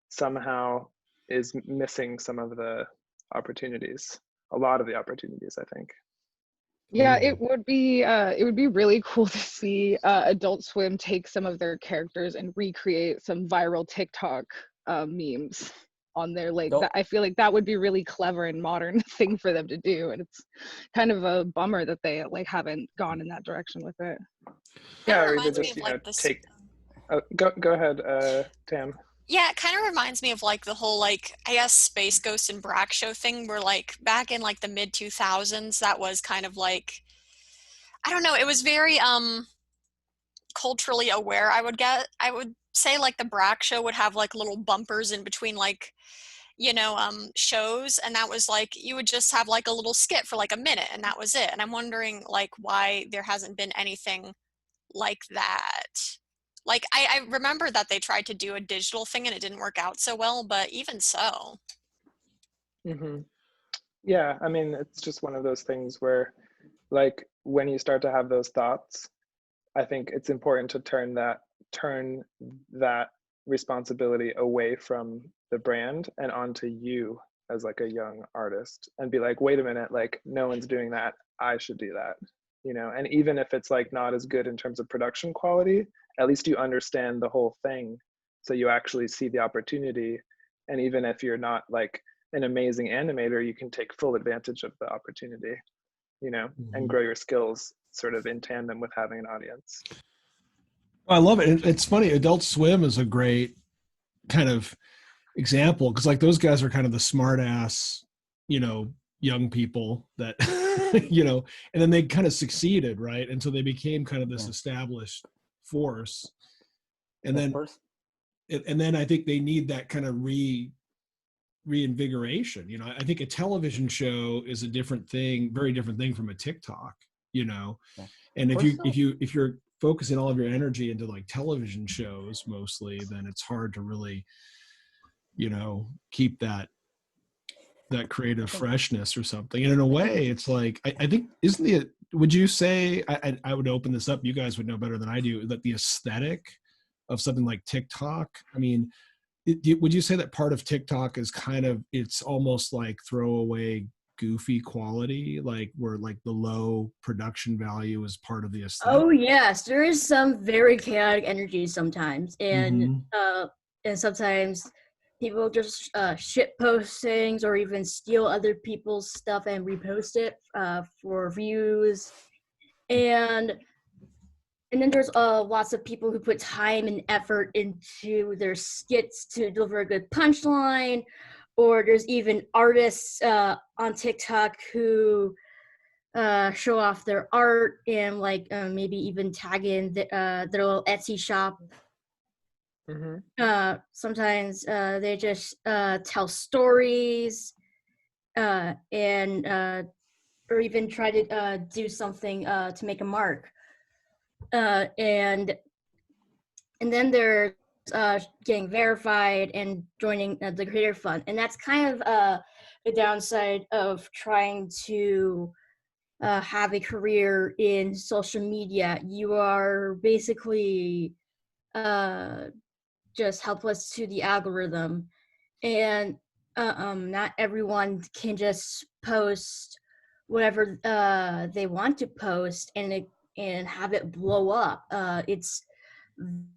somehow is missing some of the opportunities, a lot of the opportunities, I think. Yeah, it would be really cool to see Adult Swim take some of their characters and recreate some viral TikTok memes on there. Like that, I feel like that would be really clever and modern thing for them to do, and it's kind of a bummer that they like haven't gone in that direction with it. Yeah, or even just, you know, take. Go ahead, Tam. Yeah, it kind of reminds me of like the whole like I guess Space Ghost and Brack show thing where like back in like the mid 2000s that was kind of like I don't know, it was very culturally aware. I would say like the Brack show would have like little bumpers in between like you know shows, and that was like you would just have like a little skit for like a minute and that was it. And I'm wondering like why there hasn't been anything like that. Like, I remember that they tried to do a digital thing and it didn't work out so well, but even so. Mm-hmm. Yeah, I mean, it's just one of those things where, like, when you start to have those thoughts, I think it's important to turn that responsibility away from the brand and onto you as like a young artist and be like, wait a minute, like, no one's doing that. I should do that, you know? And even if it's like not as good in terms of production quality, at least you understand the whole thing. So you actually see the opportunity. And even if you're not like an amazing animator, you can take full advantage of the opportunity, you know, and grow your skills sort of in tandem with having an audience. Well, I love it. It's funny. Adult Swim is a great kind of example because like those guys are kind of the smart ass, you know, young people that, you know, and then they kind of succeeded, right? And so they became kind of this established force. And then I think they need that kind of reinvigoration. You know, I think a television show is a different thing, very different thing from a TikTok, you know. And if you're focusing all of your energy into like television shows mostly, then it's hard to really, you know, keep that creative freshness or something. And in a way, it's like I think would you say I would open this up, you guys would know better than I do, that the aesthetic of something like TikTok, I mean, would you say that part of TikTok is kind of, it's almost like throwaway goofy quality, like where like the low production value is part of the aesthetic? Oh yes, there is some very chaotic energy sometimes, and sometimes people just shit post things or even steal other people's stuff and repost it for views, and then there's lots of people who put time and effort into their skits to deliver a good punchline, or there's even artists on TikTok who show off their art and like maybe even tag in their little Etsy shop. Sometimes they just tell stories and or even try to do something to make a mark. And then they're getting verified and joining the Creator Fund, and that's kind of the downside of trying to have a career in social media, you are basically just helpless to the algorithm, and not everyone can just post whatever they want to post and have it blow up. It's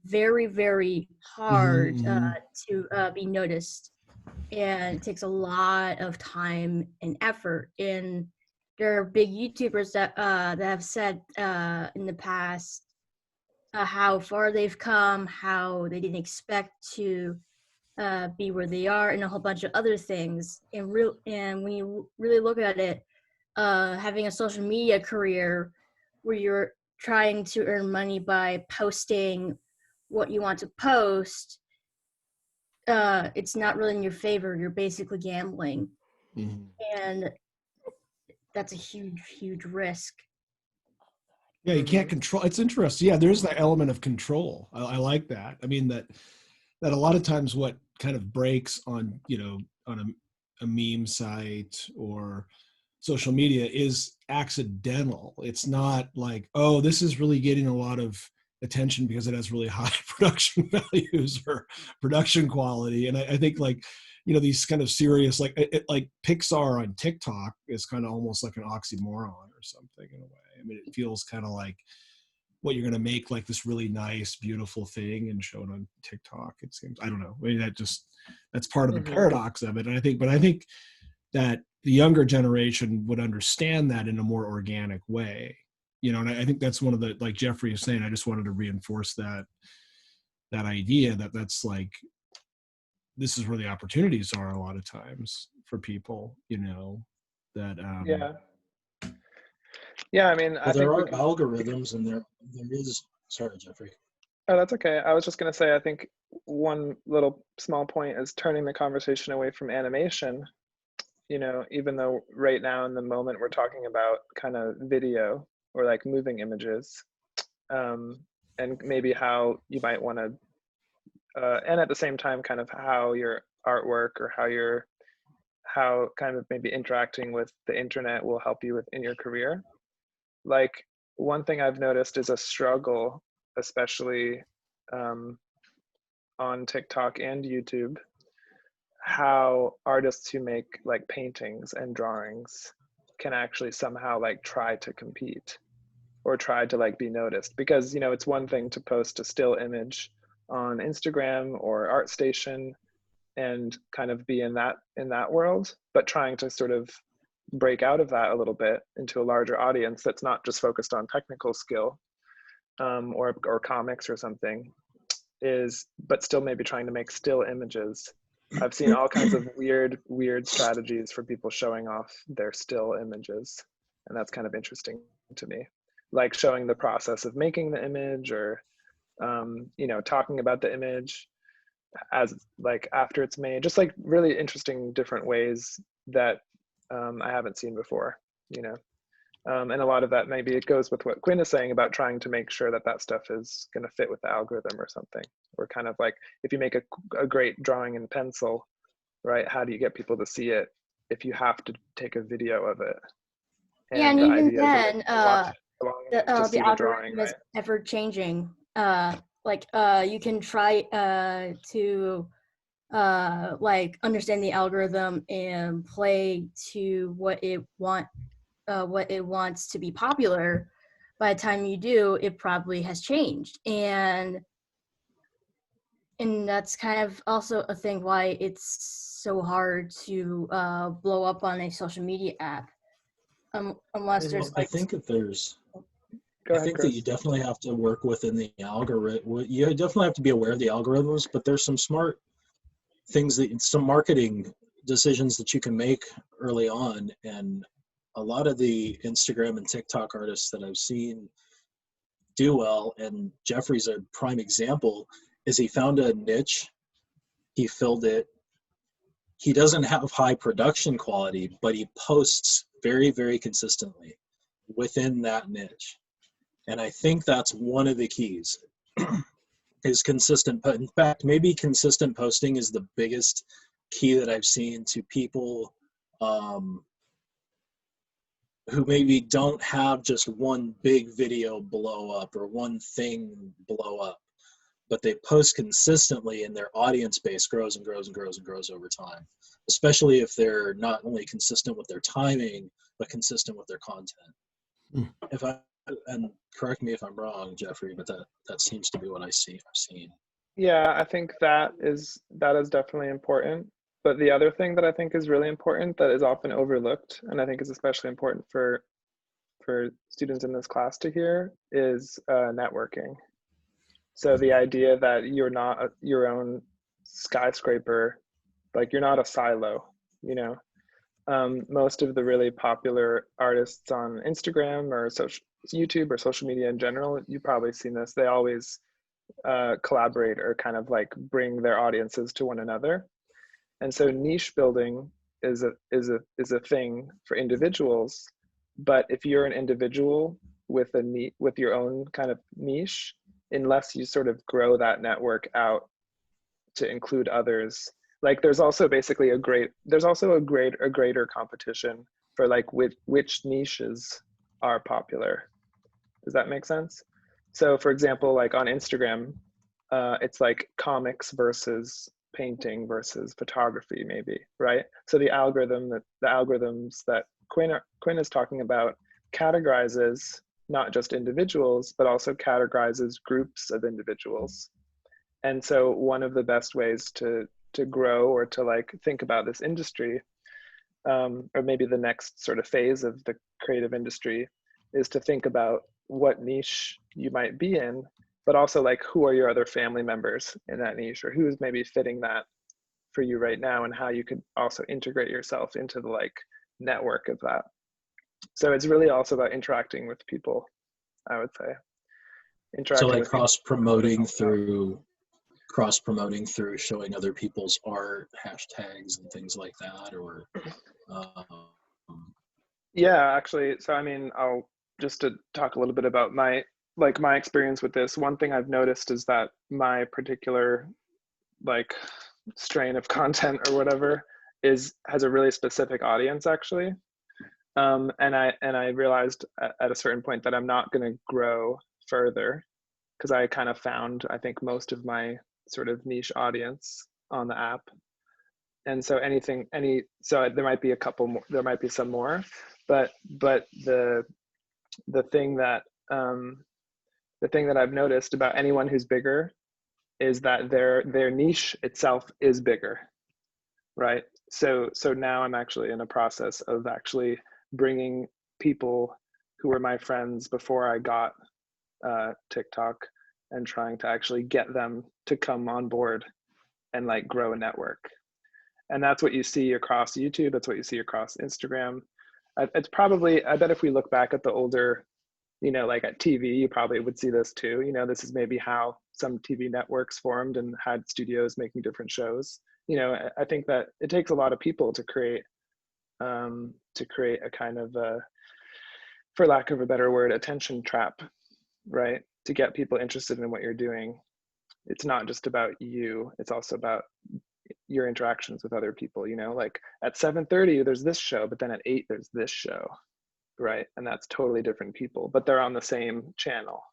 very, very hard to be noticed, and it takes a lot of time and effort. And there are big YouTubers that have said in the past how far they've come, how they didn't expect to be where they are, and a whole bunch of other things. And when you really look at it, having a social media career where you're trying to earn money by posting what you want to post, it's not really in your favor. You're basically gambling, and that's a huge, huge risk. Yeah, you can't control. It's interesting. Yeah, there's that element of control. I like that. I mean that a lot of times what kind of breaks on, you know, on a meme site or social media is accidental. It's not like, oh, this is really getting a lot of attention because it has really high production values or production quality. And I think, like, you know, these kind of serious, like like Pixar on TikTok is kind of almost like an oxymoron or something in a way. I mean, it feels kind of like what you're going to make like this really nice, beautiful thing and show it on TikTok. It seems, I don't know. I mean, that's part of the paradox of it. And I think that the younger generation would understand that in a more organic way, you know. And I think that's one of the, like Jeffrey is saying, I just wanted to reinforce that idea that that's like, this is where the opportunities are a lot of times for people, you know, that yeah, I mean, well, I there think are algorithms, and there is. Sorry, Jeffrey. Oh, that's okay. I was just going to say, I think one little small point is turning the conversation away from animation. You know, even though right now in the moment we're talking about kind of video or like moving images, and maybe how you might want to, and at the same time, kind of how your artwork or how kind of maybe interacting with the internet will help you in your career. Like, one thing I've noticed is a struggle, especially on TikTok and YouTube, how artists who make like paintings and drawings can actually somehow like try to compete or try to like be noticed. Because, you know, it's one thing to post a still image on Instagram or ArtStation and kind of be in that world, but trying to sort of break out of that a little bit into a larger audience that's not just focused on technical skill or comics or something, but still maybe trying to make still images. I've seen all kinds of weird strategies for people showing off their still images, and that's kind of interesting to me, like showing the process of making the image, or you know, talking about the image as like after it's made, just like really interesting different ways that I haven't seen before, you know. And a lot of that, maybe it goes with what Quinn is saying about trying to make sure that stuff is going to fit with the algorithm or something. Or kind of like, if you make a great drawing in pencil, right, how do you get people to see it if you have to take a video of it? Yeah, and even then, the algorithm is ever changing. Like you can try to like understand the algorithm and play to what it wants to be popular. By the time you do, it probably has changed, and that's kind of also a thing why it's so hard to blow up on a social media app, unless there's like. I think that there's. Go ahead, I think Chris. that you definitely have to work within the algorithm. You definitely have to be aware of the algorithms, but there's some smart things some marketing decisions that you can make early on. And a lot of the Instagram and TikTok artists that I've seen do well, and Jeffrey's a prime example, is he found a niche, he filled it. He doesn't have high production quality, but he posts very, very consistently within that niche. And I think that's one of the keys is consistent. But in fact, maybe consistent posting is the biggest key that I've seen to people who maybe don't have just one big video blow up or one thing blow up, but they post consistently and their audience base grows and grows and grows and grows over time, especially if they're not only consistent with their timing, but consistent with their content. Mm. If I, and correct me if I'm wrong, Jeffrey, but that seems to be what I've seen. Yeah, I think that is definitely important. But the other thing that I think is really important that is often overlooked, and I think is especially important for students in this class to hear, is networking. So the idea that you're not your own skyscraper, like you're not a silo, you know. Most of the really popular artists on Instagram or YouTube or social media in general, you've probably seen this, they always collaborate or kind of like bring their audiences to one another. And so niche building is a thing for individuals, but if you're an individual with with your own kind of niche, unless you sort of grow that network out to include others, like there's also basically a greater competition for like which niches are popular. Does that make sense? So for example, like on Instagram, it's like comics versus painting versus photography, maybe, right? So the algorithms that Quinn is talking about categorizes not just individuals, but also categorizes groups of individuals. And so one of the best ways to grow or to like think about this industry, or maybe the next sort of phase of the creative industry, is to think about what niche you might be in, but also like who are your other family members in that niche, or who's maybe fitting that for you right now, and how you could also integrate yourself into the like network of that. So it's really also about interacting with people, I would say. So like With cross promoting through showing other people's art, hashtags and things like that, or yeah, actually, so I mean, I'll just to talk a little bit about my experience with this. One thing I've noticed is that my particular like strain of content or whatever has a really specific audience, actually. And I realized at a certain point that I'm not going to grow further, because I kind of found, I think, most of my sort of niche audience on the app. And so so there might be a couple more, there might be some more, but the thing that I've noticed about anyone who's bigger is that their niche itself is bigger, right? So now I'm actually in a process of actually bringing people who were my friends before I got TikTok, and trying to actually get them to come on board and like grow a network. And that's what you see across YouTube. That's what you see across Instagram. It's probably, I bet if we look back at the older, you know, like at TV, you probably would see this too. You know, this is maybe how some TV networks formed and had studios making different shows. You know, I think that it takes a lot of people to create a kind of, for lack of a better word, attention trap, right? To get people interested in what you're doing. It's not just about you, it's also about your interactions with other people. You know, like at 7:30 there's this show, but then at 8 there's this show, right? And that's totally different people, but they're on the same channel,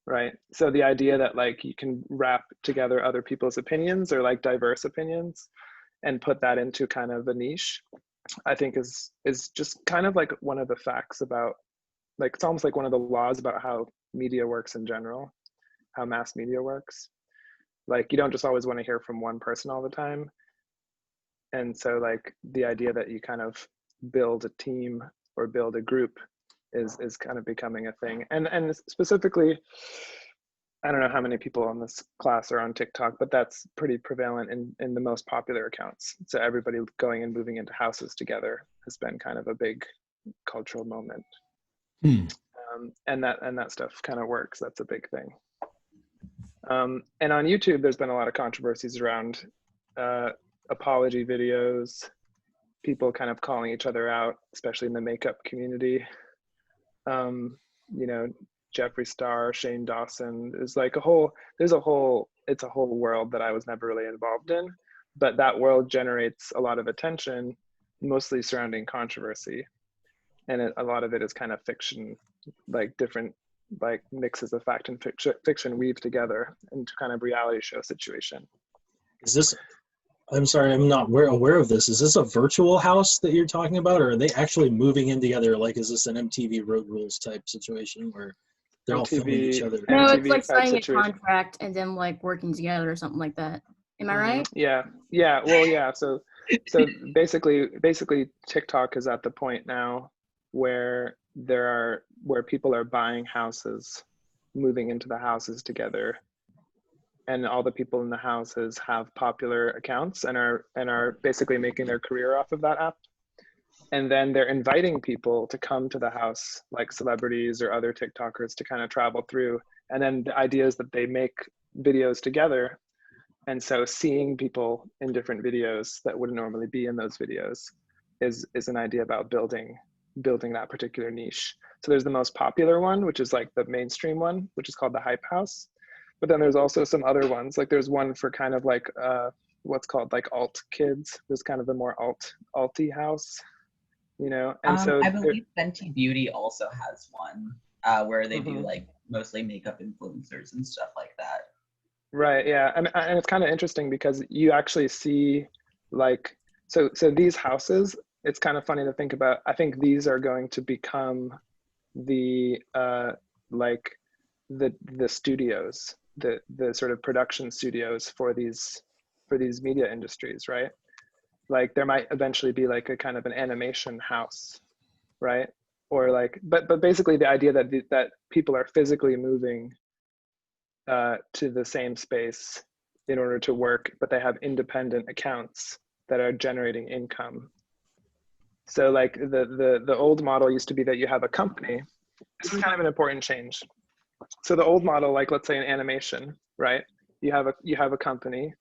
right? So the idea that like you can wrap together other people's opinions, or like diverse opinions, and put that into kind of a niche, I think is just kind of like one of the facts about, like, it's almost like one of the laws about how media works in general, how mass media works. Like, you don't just always want to hear from one person all the time. And so like the idea that you kind of build a team or build a group is kind of becoming a thing. And specifically, I don't know how many people on this class are on TikTok, but that's pretty prevalent in the most popular accounts. So everybody going and moving into houses together has been kind of a big cultural moment. And that stuff kind of works. That's a big thing. And on YouTube, there's been a lot of controversies around apology videos, people kind of calling each other out, especially in the makeup community. You know, Jeffree Star, Shane Dawson, it's a whole world that I was never really involved in, but that world generates a lot of attention, mostly surrounding controversy. and a lot of it is kind of fiction, like different like mixes of fact and fiction weaved together into kind of reality show situation. Is this, I'm sorry, I'm not aware of this. Is this a virtual house that you're talking about, or are they actually moving in together? Like, is this an MTV Road Rules type situation where they're all filming each other? No, it's MTV like type signing a situation. contract and then like working together or something like that. Am I right? Yeah. Well, yeah. So basically TikTok is at the point now where people are buying houses, moving into the houses together, and all the people in the houses have popular accounts and are basically making their career off of that app. And then they're inviting people to come to the house, like celebrities or other TikTokers, to kind of travel through. And then the idea is that they make videos together. And so seeing people in different videos that wouldn't normally be in those videos is an idea about building that particular niche. So there's the most popular one, which is like the mainstream one, which is called the Hype House. But then there's also some other ones. Like there's one for kind of like what's called like alt kids. There's kind of the more alty house, you know. And so I believe Fenty Beauty also has one where they do like mostly makeup influencers and stuff like that. Right. Yeah. And it's kind of interesting because you actually see like, so these houses, it's kind of funny to think about. I think these are going to become the like the studios, the sort of production studios for these media industries, right? Like there might eventually be like a kind of an animation house, right? Or like, but basically the idea that people are physically moving to the same space in order to work, but they have independent accounts that are generating income. So like the old model used to be that you have a company. This is kind of an important change. So the old model, like let's say in animation, right? You have a company.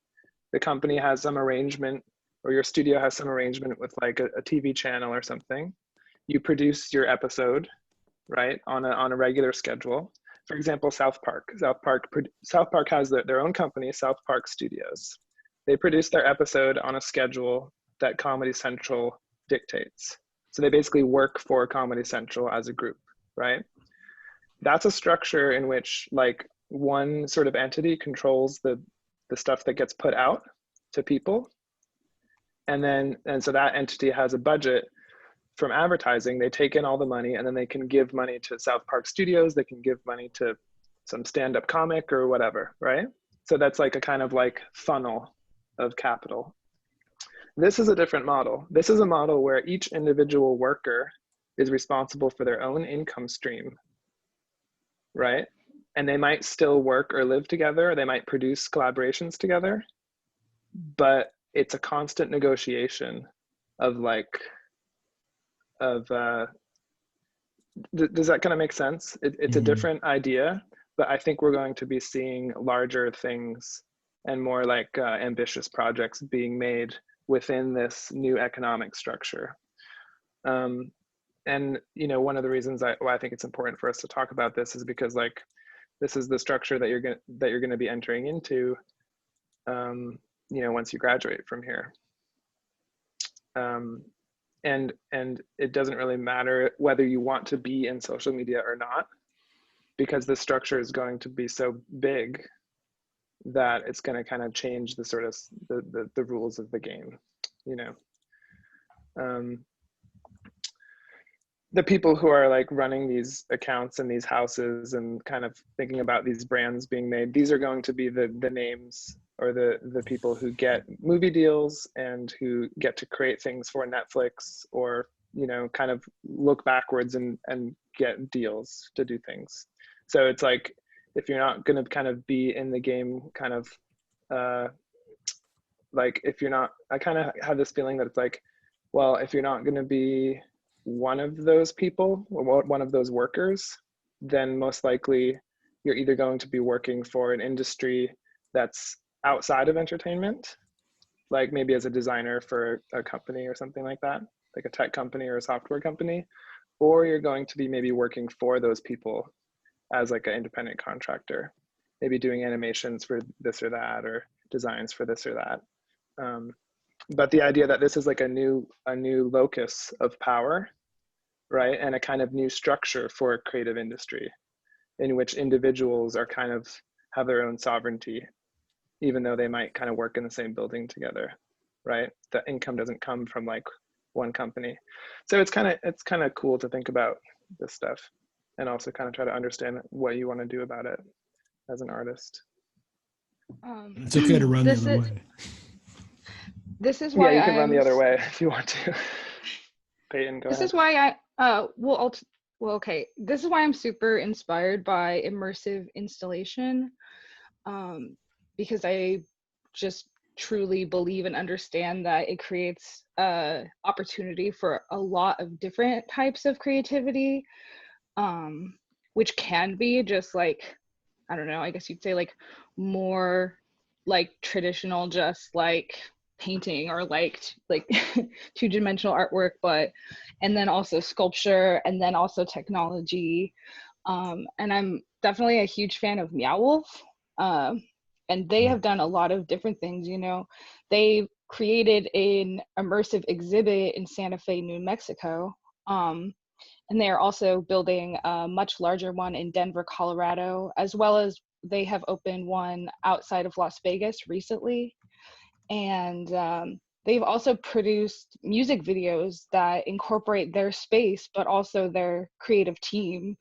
The company has some arrangement, or your studio has some arrangement with like a TV channel or something. You produce your episode, right, on a regular schedule. For example, South Park has their own company, South Park Studios. They produce their episode on a schedule that Comedy Central dictates. So they basically work for Comedy Central as a group, right? That's a structure in which like one sort of entity controls the stuff that gets put out to people. And so that entity has a budget from advertising. They take in all the money, and then they can give money to South Park Studios. They can give money to some stand-up comic or whatever, right? So that's like a kind of like funnel of capital. This is a different model. This is a model where each individual worker is responsible for their own income stream, right? And they might still work or live together. Or they might produce collaborations together, but it's a constant negotiation of like, does that kind of make sense? It's a different idea, but I think we're going to be seeing larger things and more like ambitious projects being made within this new economic structure. And you know, one of the reasons why I think it's important for us to talk about this is because like this is the structure that you're going to be entering into, you know, once you graduate from here. And it doesn't really matter whether you want to be in social media or not, because the structure is going to be so big that it's going to kind of change the sort of the rules of the game, you know. The people who are like running these accounts and these houses and kind of thinking about these brands being made, these are going to be the names or the people who get movie deals and who get to create things for Netflix, or, you know, kind of look backwards and get deals to do things. So it's like, if you're not going to kind of be in the game, kind of like if you're not, I kind of have this feeling that it's like, well, if you're not going to be one of those people or one of those workers, then most likely you're either going to be working for an industry that's outside of entertainment, like maybe as a designer for a company or something like that, like a tech company or a software company, or you're going to be maybe working for those people as like an independent contractor, maybe doing animations for this or that, or designs for this or that. But the idea that this is like a new locus of power right? And a kind of new structure for a creative industry in which individuals are kind of have their own sovereignty, even though they might kind of work in the same building together, right? The income doesn't come from like one company. So it's kind of cool to think about this stuff and also kind of try to understand what you want to do about it as an artist. It's okay to run the this other is way. this is Yeah, why you can run the I'm other way if you want to. Peyton, go this ahead. is why okay, this is why I'm super inspired by immersive installation, because I just truly believe and understand that it creates opportunity for a lot of different types of creativity, which can be just like, I don't know, I guess you'd say like more like traditional, just like painting or like two-dimensional artwork, but and then also sculpture and then also technology. And I'm definitely a huge fan of Meow Wolf. And they have done a lot of different things, you know. They created an immersive exhibit in Santa Fe, New Mexico. And they are also building a much larger one in Denver, Colorado, as well as they have opened one outside of Las Vegas recently. And they've also produced music videos that incorporate their space, but also their creative team.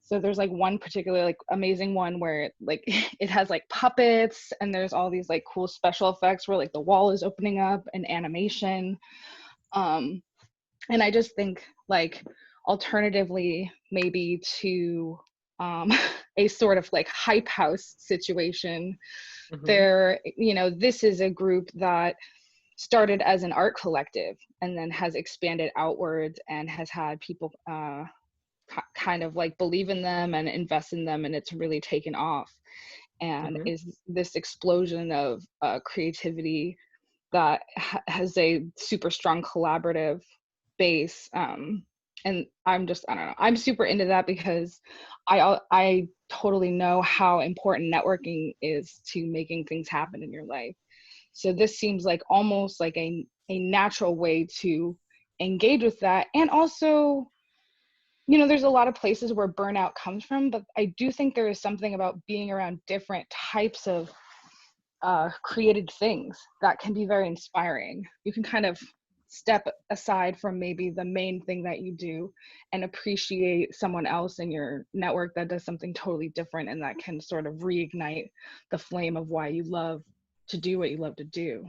So there's like one particular like amazing one where like it has like puppets and there's all these like cool special effects where like the wall is opening up and animation. And I just think like alternatively maybe to a sort of like hype house situation, there, you know, this is a group that started as an art collective and then has expanded outwards and has had people kind of like believe in them and invest in them, and it's really taken off and is this explosion of creativity that has a super strong collaborative base. And I'm just, I don't know, I'm super into that because I totally know how important networking is to making things happen in your life. So this seems like almost like a natural way to engage with that. And also, you know, there's a lot of places where burnout comes from, but I do think there is something about being around different types of created things that can be very inspiring. You can kind of step aside from maybe the main thing that you do and appreciate someone else in your network that does something totally different, and that can sort of reignite the flame of why you love to do what you love to do.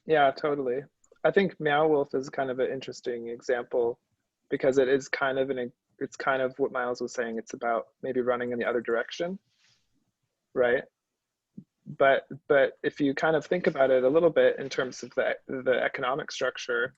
Yeah, totally. I think Meow Wolf is kind of an interesting example because it is kind of it's kind of what Miles was saying. It's about maybe running in the other direction, right? But if you kind of think about it a little bit in terms of the economic structure,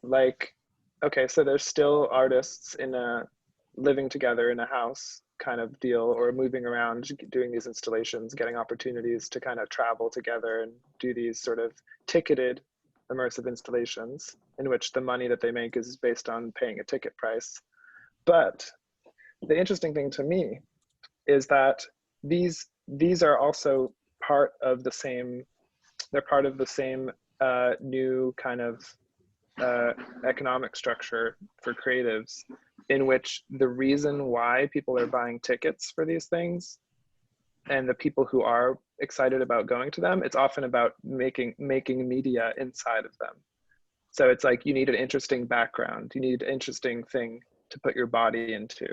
like, okay, so there's still artists in a living together in a house kind of deal, or moving around doing these installations, getting opportunities to kind of travel together and do these sort of ticketed immersive installations in which the money that they make is based on paying a ticket price. But the interesting thing to me is that these are also part of the same, they're part of the same new kind of economic structure for creatives, in which the reason why people are buying tickets for these things and the people who are excited about going to them, it's often about making media inside of them. So it's like you need an interesting background, you need an interesting thing to put your body into,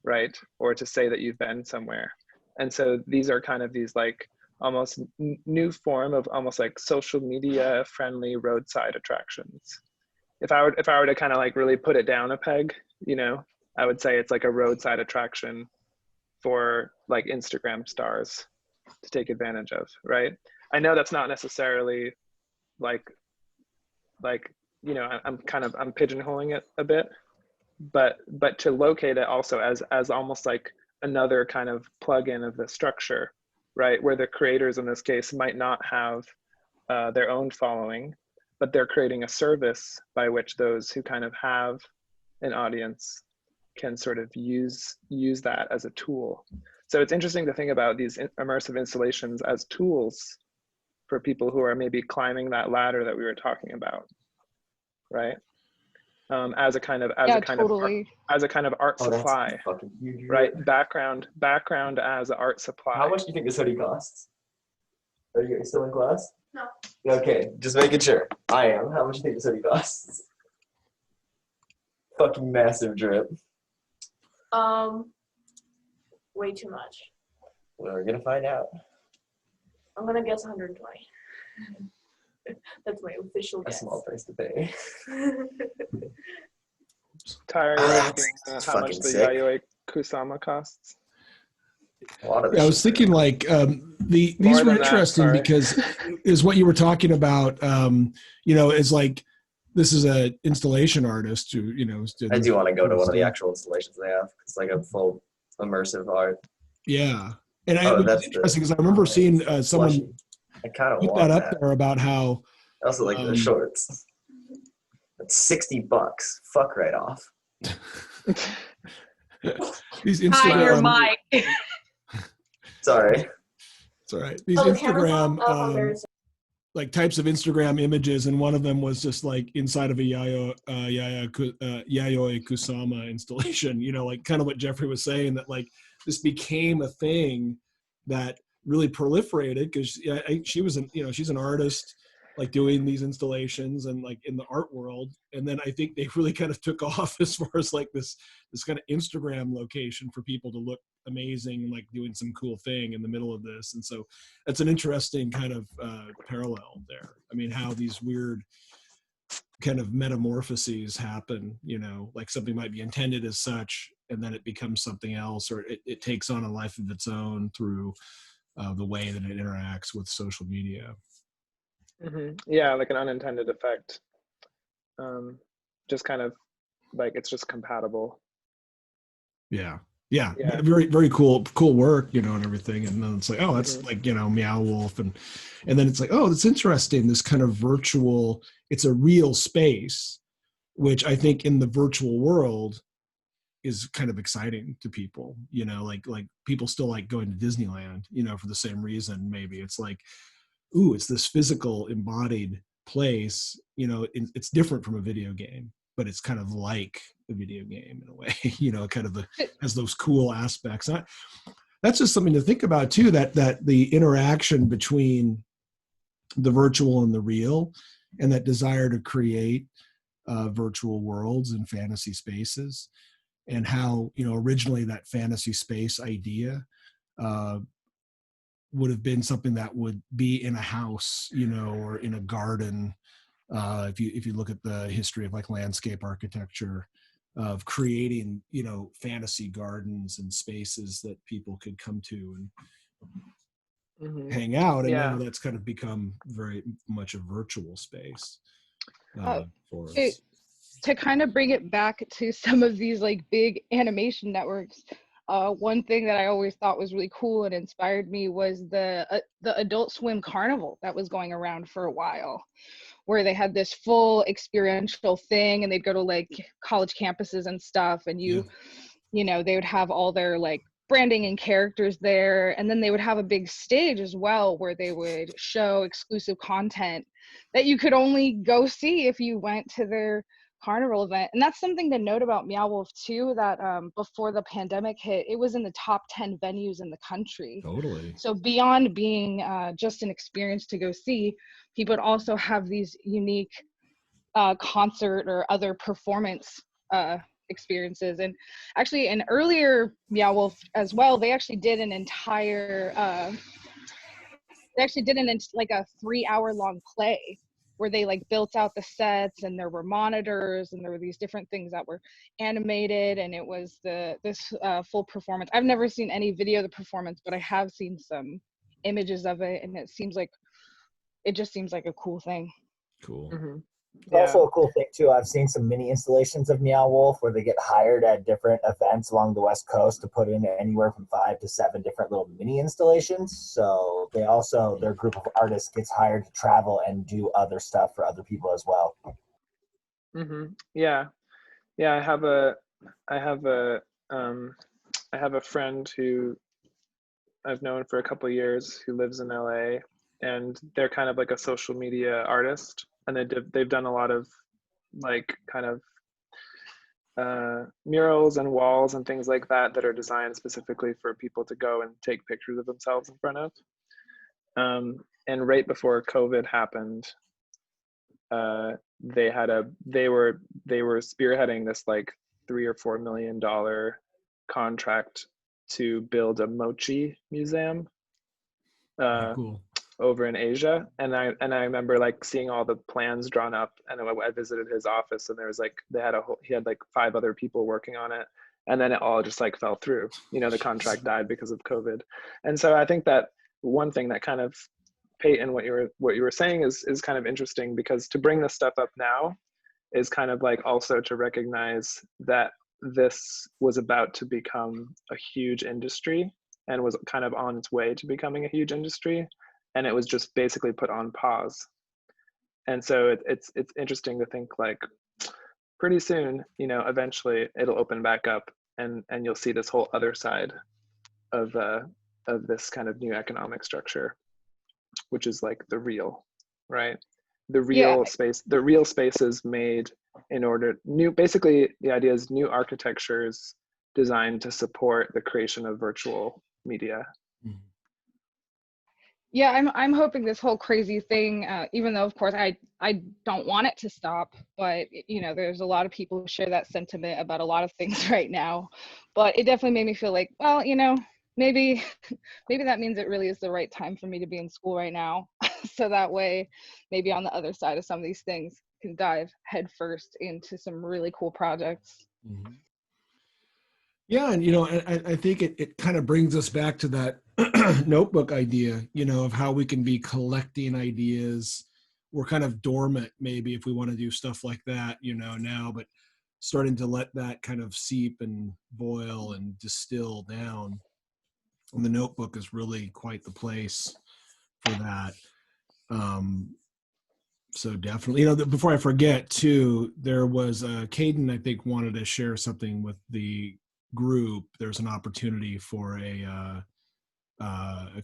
right? Or to say that you've been somewhere. And so these are kind of these like almost new form of almost like social media friendly roadside attractions. If I were to kind of like really put it down a peg, you know, I would say it's like a roadside attraction for like Instagram stars to take advantage of, right? I know that's not necessarily like you know, I'm pigeonholing it a bit, but to locate it also as almost like another kind of plug-in of the structure, right? Where the creators in this case might not have their own following, but they're creating a service by which those who kind of have an audience can sort of use that as a tool. So it's interesting to think about these immersive installations as tools for people who are maybe climbing that ladder that we were talking about. right? As a kind of Yeah, totally. as a kind of art Oh, that's supply, fucking huge. right? Background as art supply. How much do you think this hoodie costs? Are you still in class? No. Okay, just making sure. I am. How much do you think this hoodie costs? Fucking massive drip. Way too much. We're gonna find out. I'm gonna guess 120. That's my official A guess. small price to pay. Tyre, Oh, you're that's asking how much fucking the sick. Yayoi Kusama costs? A lot of Yeah, I this was shit's thinking really like these More were than that, interesting sorry. because is what you were talking about. Is like this is a installation artist who I do want to go to one of the stuff. actual installations they have. It's like a full immersive art. Yeah, and Oh, it was that's interesting because I remember seeing someone slushy. I kind of put want that up that. there about how I also like the shorts. That's $60. Fuck right off. these Hide your Instagram. mic. Sorry. It's all right. These Oh, the camera's Instagram off? Oh, there's- like types of Instagram images, and one of them was just like inside of a Yayoi Kusama installation. Like kind of what Jeffrey was saying, that like this became a thing that really proliferated because she was she's an artist, like doing these installations and like in the art world, and then I think they really kind of took off as far as like this kind of Instagram location for people to look amazing and like doing some cool thing in the middle of this. And so that's an interesting kind of parallel there. I mean, how these weird kind of metamorphoses happen, like something might be intended as such and then it becomes something else, or it takes on a life of its own through the way that it interacts with social media. Yeah, like an unintended effect. Just kind of like it's just compatible. Yeah. Very, very cool work, and everything. And then it's like, oh, that's like, Meow Wolf. And then it's like, oh, that's interesting. This kind of virtual, it's a real space, which I think in the virtual world is kind of exciting to people, like people still like going to Disneyland, for the same reason. Maybe it's like, ooh, it's this physical embodied place, it's different from a video game, but it's kind of like a video game in a way, kind of has those cool aspects. That's just something to think about too, that the interaction between the virtual and the real, and that desire to create virtual worlds and fantasy spaces, and how, originally that fantasy space idea would have been something that would be in a house, or in a garden. If you look at the history of like landscape architecture, of creating, fantasy gardens and spaces that people could come to and hang out. And now that's kind of become very much a virtual space for us. To kind of bring it back to some of these like big animation networks, one thing that I always thought was really cool and inspired me was the Adult Swim Carnival that was going around for a while, where they had this full experiential thing, and they'd go to like college campuses and stuff, and they would have all their like branding and characters there, and then they would have a big stage as well where they would show exclusive content that you could only go see if you went to their carnival event. And that's something to note about Meow Wolf too, that before the pandemic hit, it was in the top 10 venues in the country. Totally. So beyond being just an experience to go see, people would also have these unique concert or other performance experiences. And actually an earlier Meow Wolf as well, they actually did an entire like a 3-hour-long play where they like built out the sets, and there were monitors, and there were these different things that were animated, and it was this full performance. I've never seen any video of the performance, but I have seen some images of it, and it just seems like a cool thing. Cool. It's also a cool thing too. I've seen some mini installations of Meow Wolf where they get hired at different events along the West Coast to put in anywhere from 5 to 7 different little mini installations. So their group of artists gets hired to travel and do other stuff for other people as well. Yeah. I have a friend who I've known for a couple of years who lives in LA, and they're kind of like a social media artist, and they've done a lot of like kind of murals and walls and things like that that are designed specifically for people to go and take pictures of themselves in front of. And right before COVID happened, they were spearheading this like $3 or $4 million contract to build a mochi museum Cool. over in Asia. And I remember like seeing all the plans drawn up, and I visited his office, and there was like he had like 5 other people working on it, and then it all just like fell through. You know, the contract died because of COVID. And so I think that one thing that kind of, Peyton, what you were saying is kind of interesting, because to bring this stuff up now is kind of like also to recognize that this was about to become a huge industry and was kind of on its way to becoming a huge industry, and it was just basically put on pause. And so it's interesting to think like pretty soon, you know, eventually it'll open back up, and you'll see this whole other side of this kind of new economic structure, which is like the real, right? The real space, the real spaces made in order, basically the idea is new architectures designed to support the creation of virtual media. Yeah, I'm hoping this whole crazy thing, even though of course I don't want it to stop, but you know, there's a lot of people who share that sentiment about a lot of things right now. But it definitely made me feel like, well, you know, maybe that means it really is the right time for me to be in school right now. So that way, maybe on the other side of some of these things, can dive headfirst into some really cool projects. Mm-hmm. Yeah, and you know, I think it kind of brings us back to that notebook idea, you know, of how we can be collecting ideas. We're kind of dormant, maybe, if we want to do stuff like that, you know, now, but starting to let that kind of seep and boil and distill down. And the notebook is really quite the place for that. So definitely, you know, before I forget too, there was Caden, I think, wanted to share something with the group. There's an opportunity for a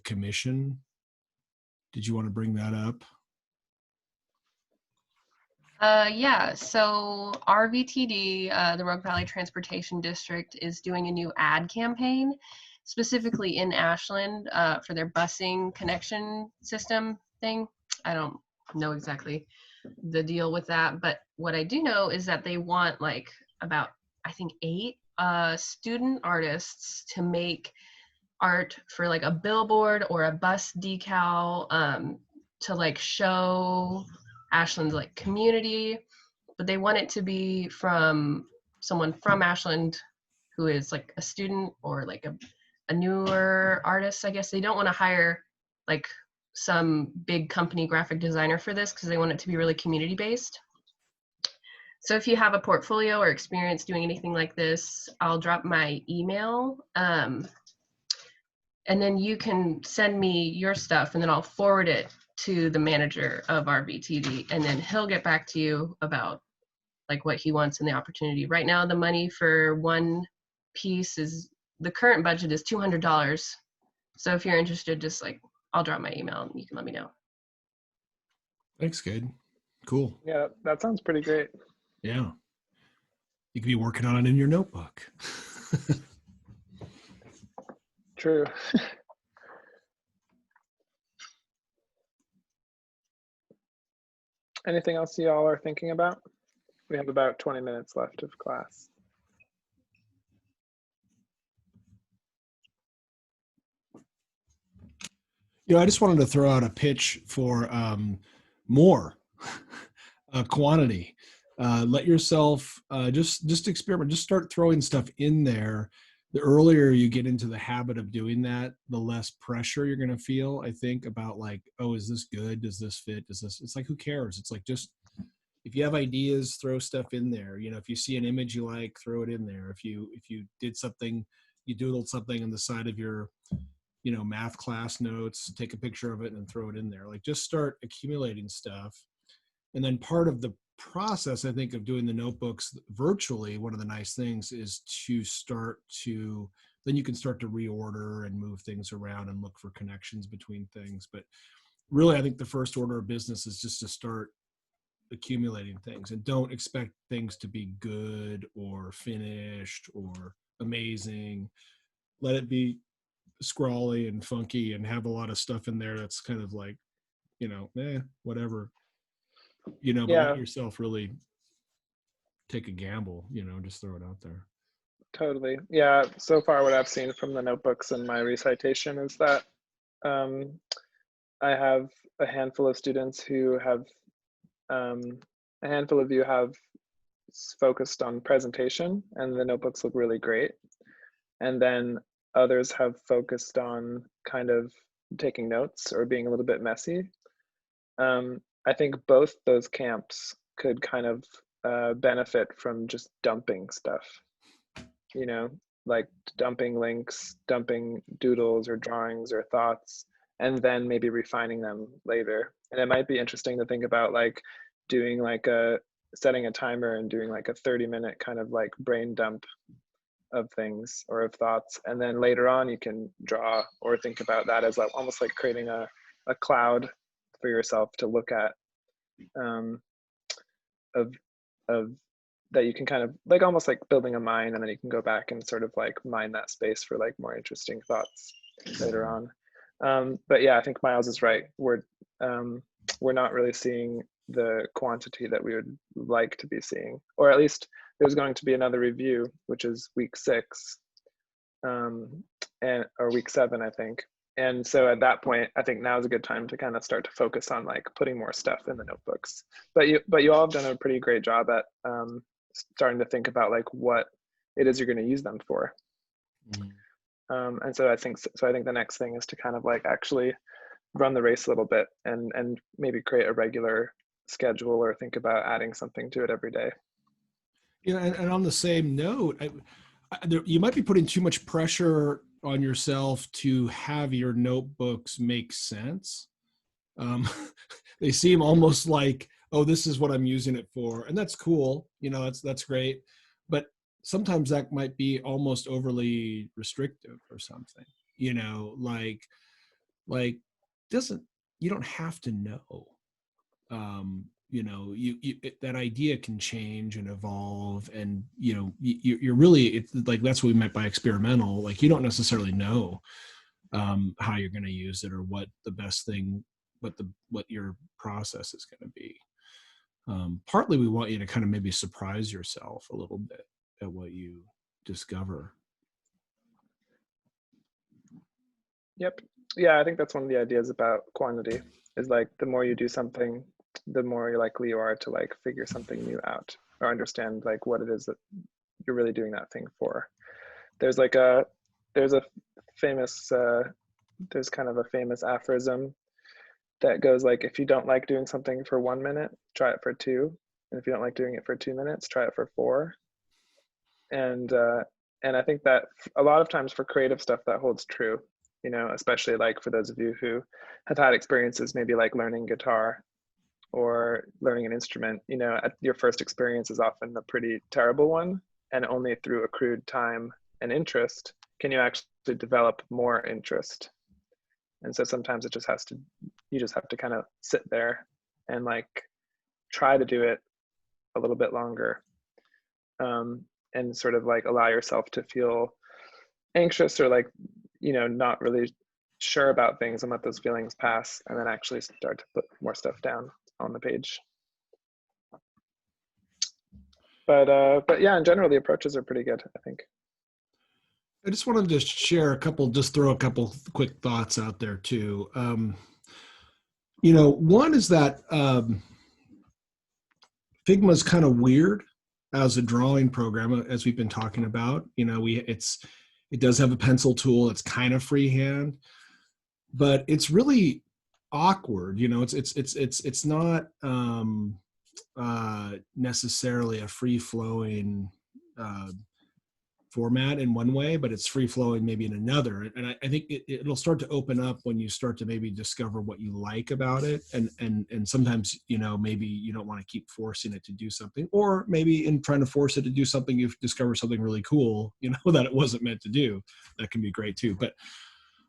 commission. Did you want to bring that up? Yeah, so RVTD, the Rogue Valley Transportation District, is doing a new ad campaign specifically in Ashland for their busing connection system thing. I don't know exactly the deal with that, but what I do know is that they want like about, I think, 8 student artists to make art for like a billboard or a bus decal to like show Ashland's like community, but they want it to be from someone from Ashland who is like a student or like a newer artist, I guess. They don't want to hire like some big company graphic designer for this because they want it to be really community based. So if you have a portfolio or experience doing anything like this, I'll drop my email. And then you can send me your stuff and then I'll forward it to the manager of RVTD, and then he'll get back to you about like what he wants and the opportunity. Right now, the money for one piece is, the current budget is $200. So if you're interested, just like, I'll drop my email and you can let me know. Thanks, Kid. Cool. Yeah, that sounds pretty great. Yeah. You could be working on it in your notebook. True. Anything else y'all are thinking about? We have about 20 minutes left of class. You know, I just wanted to throw out a pitch for more quantity. Let yourself just experiment. Just start throwing stuff in there. The earlier you get into the habit of doing that, the less pressure you're going to feel, I think, about like, oh, is this good? Does this fit? Does this? It's like, who cares? It's like, just if you have ideas, throw stuff in there. You know, if you see an image you like, throw it in there. If you did something, you doodled something on the side of your, you know, math class notes, take a picture of it and throw it in there. Like, just start accumulating stuff. And then part of the process, I think, of doing the notebooks virtually, one of the nice things is to start to, then you can start to reorder and move things around and look for connections between things. But really, I think the first order of business is just to start accumulating things, and don't expect things to be good or finished or amazing. Let it be scrawly and funky and have a lot of stuff in there that's kind of like, whatever, but Yeah, let yourself really take a gamble, just throw it out there. totally. Yeah, so far what I've seen from the notebooks and my recitation is that I have a handful of students who have, a handful of you have focused on presentation and the notebooks look really great. And then others have focused on kind of taking notes or being a little bit messy. I think both those camps could kind of benefit from just dumping stuff, like dumping links, dumping doodles or drawings or thoughts, and then maybe refining them later. And it might be interesting to think about like doing like setting a timer and doing like a 30-minute kind of like brain dump of things or of thoughts, and then later on you can draw or think about that as like almost like creating a cloud for yourself to look at, of that you can kind of like almost like building a mine, and then you can go back and sort of like mine that space for like more interesting thoughts later on. But yeah, I think Miles is right. We're not really seeing the quantity that we would like to be seeing, or at least there's going to be another review, which is week 6, or week 7, I think. And so at that point, I think now is a good time to kind of start to focus on like putting more stuff in the notebooks. But you all have done a pretty great job at starting to think about like what it is you're going to use them for. And so I think the next thing is to kind of like actually run the race a little bit and maybe create a regular schedule or think about adding something to it every day. And on the same note, you might be putting too much pressure on yourself to have your notebooks make sense. They seem almost like, oh, this is what I'm using it for, and that's cool. That's great, but sometimes that might be almost overly restrictive or something. Like you don't have to know. That idea can change and evolve, and you're really, it's like that's what we meant by experimental. Like you don't necessarily know how you're going to use it or what the best thing, what your process is going to be. Partly we want you to kind of maybe surprise yourself a little bit at what you discover. Yep. Yeah, I think that's one of the ideas about quantity, is like the more you do something, the more likely you are to like figure something new out or understand like what it is that you're really doing that thing for. There's a famous there's kind of a famous aphorism that goes like, if you don't like doing something for 1 minute, try it for 2, and if you don't like doing it for 2 minutes, try it for 4. And I think that a lot of times for creative stuff that holds true, especially like for those of you who have had experiences maybe like learning guitar or learning an instrument. Your first experience is often a pretty terrible one, and only through accrued time and interest can you actually develop more interest. And so sometimes you just have to kind of sit there and like try to do it a little bit longer, and sort of like allow yourself to feel anxious or like, not really sure about things, and let those feelings pass, and then actually start to put more stuff down on the page. But yeah, in general, the approaches are pretty good, I think. I just wanted to share throw a couple quick thoughts out there too. One is that Figma is kind of weird as a drawing program, as we've been talking about. It does have a pencil tool. It's kind of freehand, but it's really awkward. It's not necessarily a free flowing format in one way, but it's free flowing maybe in another. And I think it'll start to open up when you start to maybe discover what you like about it. And sometimes, maybe you don't want to keep forcing it to do something, or maybe in trying to force it to do something, you've discovered something really cool, that it wasn't meant to do. That can be great too. But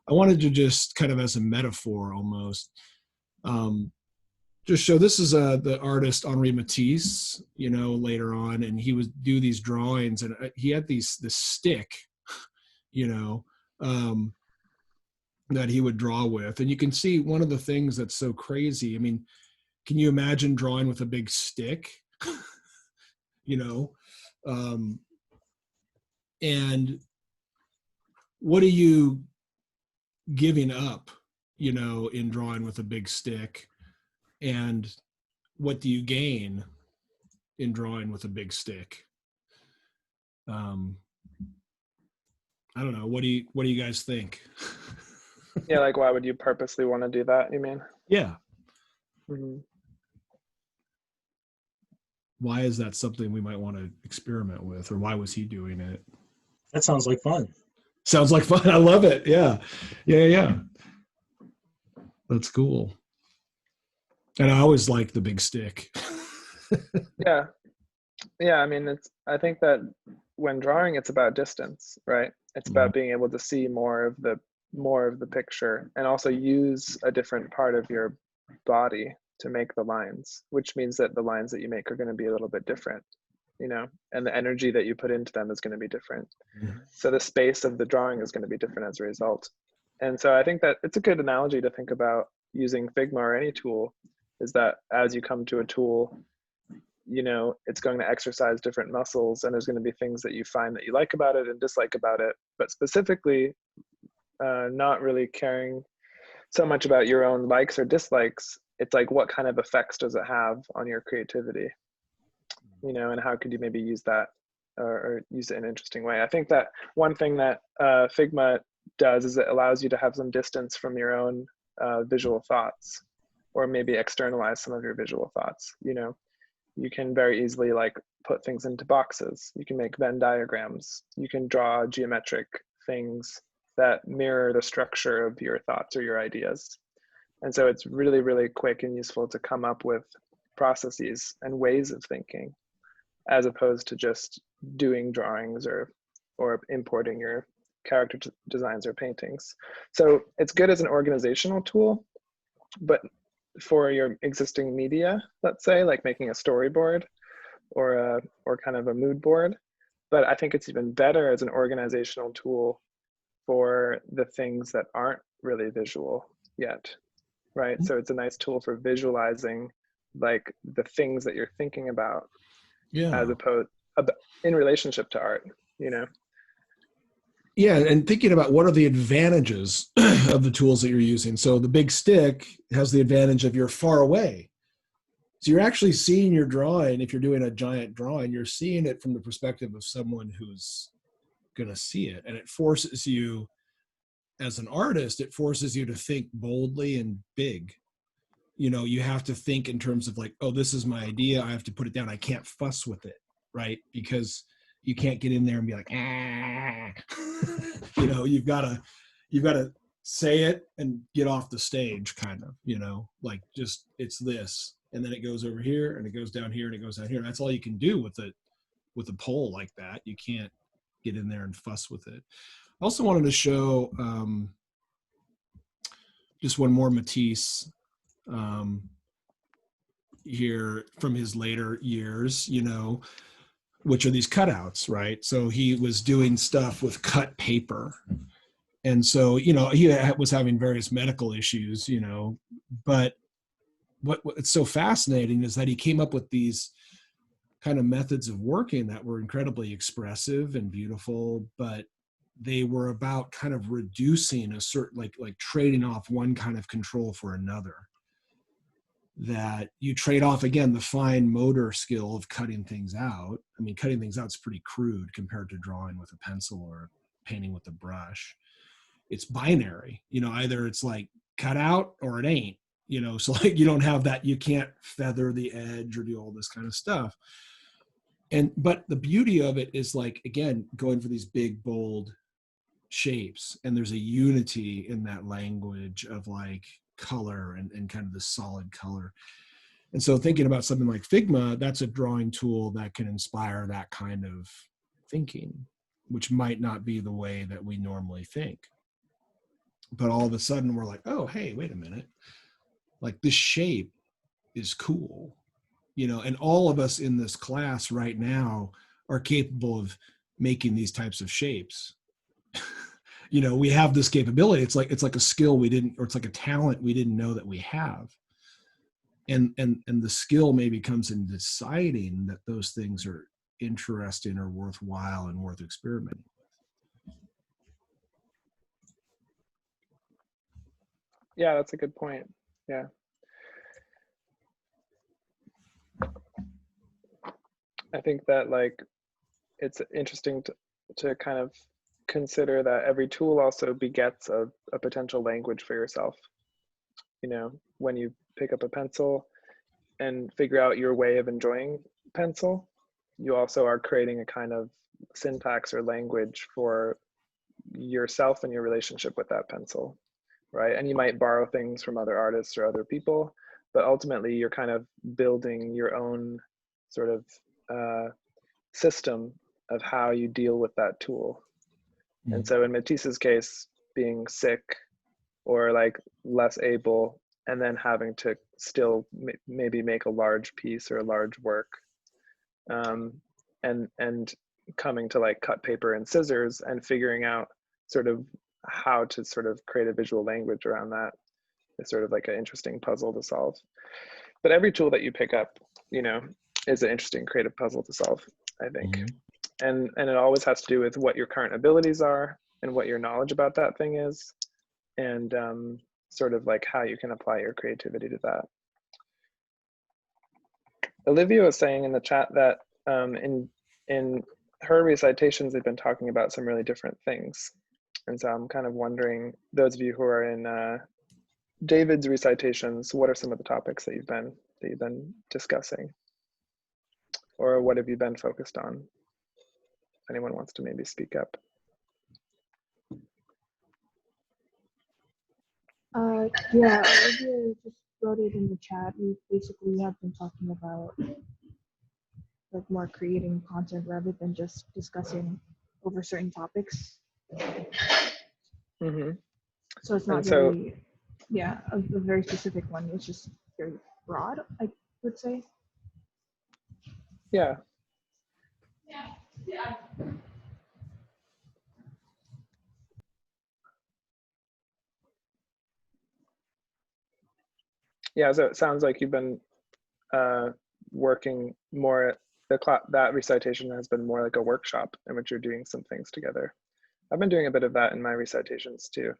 I wanted to just kind of as a metaphor almost, just show, this is the artist Henri Matisse, you know, later on, and he would do these drawings, and he had this stick, you know, that he would draw with. And you can see one of the things that's so crazy. I mean, can you imagine drawing with a big stick? You know, and what are you giving up, you know, in drawing with a big stick? And what do you gain in drawing with a big stick? I don't know. What do you guys think? Yeah, like why would you purposely want to do that, you mean? Yeah. Mm-hmm. Why is that something we might want to experiment with, or why was he doing it? That sounds like fun. Sounds like fun. I love it. Yeah. Yeah. That's cool. And I always like the big stick. Yeah. I mean, I think that when drawing, it's about distance, right? It's about being able to see more of the picture, and also use a different part of your body to make the lines, which means that the lines that you make are going to be a little bit different, you know, and the energy that you put into them is going to be different. Mm-hmm. So the space of the drawing is going to be different as a result. And so I think that it's a good analogy to think about using Figma or any tool, is that as you come to a tool, you know, it's going to exercise different muscles, and there's going to be things that you find that you like about it and dislike about it, but specifically not really caring so much about your own likes or dislikes. It's like, what kind of effects does it have on your creativity, you know, and how could you maybe use that or use it in an interesting way. I think that one thing that Figma does is it allows you to have some distance from your own visual thoughts, or maybe externalize some of your visual thoughts. You know, you can very easily like put things into boxes. You can make Venn diagrams. You can draw geometric things that mirror the structure of your thoughts or your ideas. And so it's really, really quick and useful to come up with processes and ways of thinking, as opposed to just doing drawings or importing your character designs or paintings. So it's good as an organizational tool, but for your existing media, let's say, like making a storyboard or kind of a mood board. But I think it's even better as an organizational tool for the things that aren't really visual yet, right? So it's a nice tool for visualizing like the things that you're thinking about, as opposed in relationship to art, you know? Yeah, and thinking about what are the advantages of the tools that you're using. So the big stick has the advantage of you're far away. So you're actually seeing your drawing. If you're doing a giant drawing, you're seeing it from the perspective of someone who's going to see it. And it forces you, as an artist, it forces you to think boldly and big. You know, you have to think in terms of like, oh, this is my idea. I have to put it down. I can't fuss with it, right? Because you can't get in there and be like, ah. You know, you've got to say it and get off the stage, kind of, you know, like just, it's this, and then it goes over here and it goes down here and it goes down here. And that's all you can do with a pole like that. You can't get in there and fuss with it. I also wanted to show just one more Matisse here from his later years, you know, which are these cutouts, right? So he was doing stuff with cut paper. And so, you know, he was having various medical issues, you know, but what's so fascinating is that he came up with these kind of methods of working that were incredibly expressive and beautiful, but they were about kind of reducing a certain, like trading off one kind of control for another. That you trade off, again, the fine motor skill of cutting things out. I mean, cutting things out is pretty crude compared to drawing with a pencil or painting with a brush. It's binary, you know, either it's like cut out or it ain't, you know, so like you don't have that, you can't feather the edge or do all this kind of stuff. But the beauty of it is, like, again, going for these big, bold shapes, and there's a unity in that language of like color and kind of the solid color. And so thinking about something like Figma, that's a drawing tool that can inspire that kind of thinking, which might not be the way that we normally think. But all of a sudden we're like, oh, hey, wait a minute. Like this shape is cool, you know, and all of us in this class right now are capable of making these types of shapes. You know, we have this capability. It's like a skill we didn't, or it's like a talent we didn't know that we have. And the skill maybe comes in deciding that those things are interesting or worthwhile and worth experimenting with. Yeah, that's a good point. Yeah. I think that like it's interesting to kind of consider that every tool also begets a potential language for yourself. You know, when you pick up a pencil and figure out your way of enjoying pencil, you also are creating a kind of syntax or language for yourself and your relationship with that pencil, right? And you might borrow things from other artists or other people, but ultimately you're kind of building your own sort of system of how you deal with that tool. And so in Matisse's case, being sick or like less able, and then having to still maybe make a large piece or a large work, and coming to like cut paper and scissors and figuring out sort of how to sort of create a visual language around that is sort of like an interesting puzzle to solve. But every tool that you pick up, you know, is an interesting creative puzzle to solve, I think. And it always has to do with what your current abilities are and what your knowledge about that thing is, and sort of like how you can apply your creativity to that. Olivia was saying in the chat that in her recitations, they've been talking about some really different things. And so I'm kind of wondering, those of you who are in David's recitations, what are some of the topics that you've been discussing? Or what have you been focused on? If anyone wants to maybe speak up. Yeah, Olivia just wrote it in the chat. We basically have been talking about like more creating content rather than just discussing over certain topics. Mm-hmm. So it's not very, yeah, a very specific one. It's just very broad, I would say. Yeah. Yeah, so it sounds like you've been working more, that recitation has been more like a workshop in which you're doing some things together. I've been doing a bit of that in my recitations too.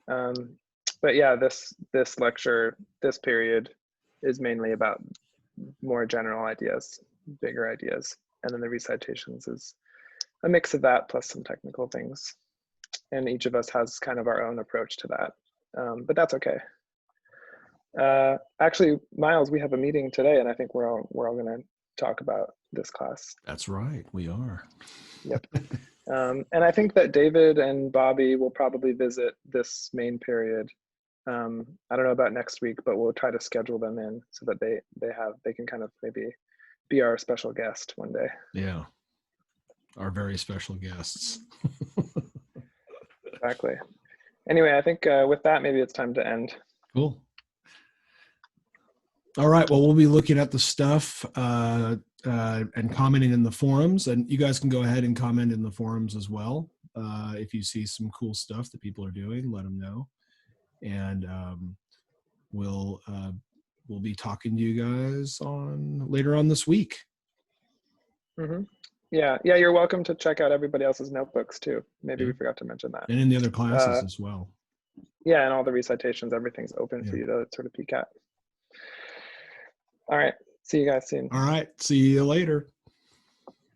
But yeah, this lecture, this period is mainly about more general ideas, bigger ideas. And then the recitations is a mix of that plus some technical things. And each of us has kind of our own approach to that, but that's okay. Actually, Miles, we have a meeting today, and I think we're all going to talk about this class. That's right, we are. Yep. And I think that David and Bobby will probably visit this main period. I don't know about next week, but we'll try to schedule them in so that they can kind of maybe be our special guest one day. Yeah, our very special guests. Exactly. Anyway, I think with that, maybe it's time to end. Cool. All right, well, we'll be looking at the stuff and commenting in the forums, and you guys can go ahead and comment in the forums as well. If you see some cool stuff that people are doing, let them know. And we'll be talking to you guys later on this week. Mm-hmm. Yeah, you're welcome to check out everybody else's notebooks too. Maybe we forgot to mention that. And in the other classes as well. Yeah, and all the recitations, everything's open for you to sort of peek at. All right, see you guys soon. All right, see you later.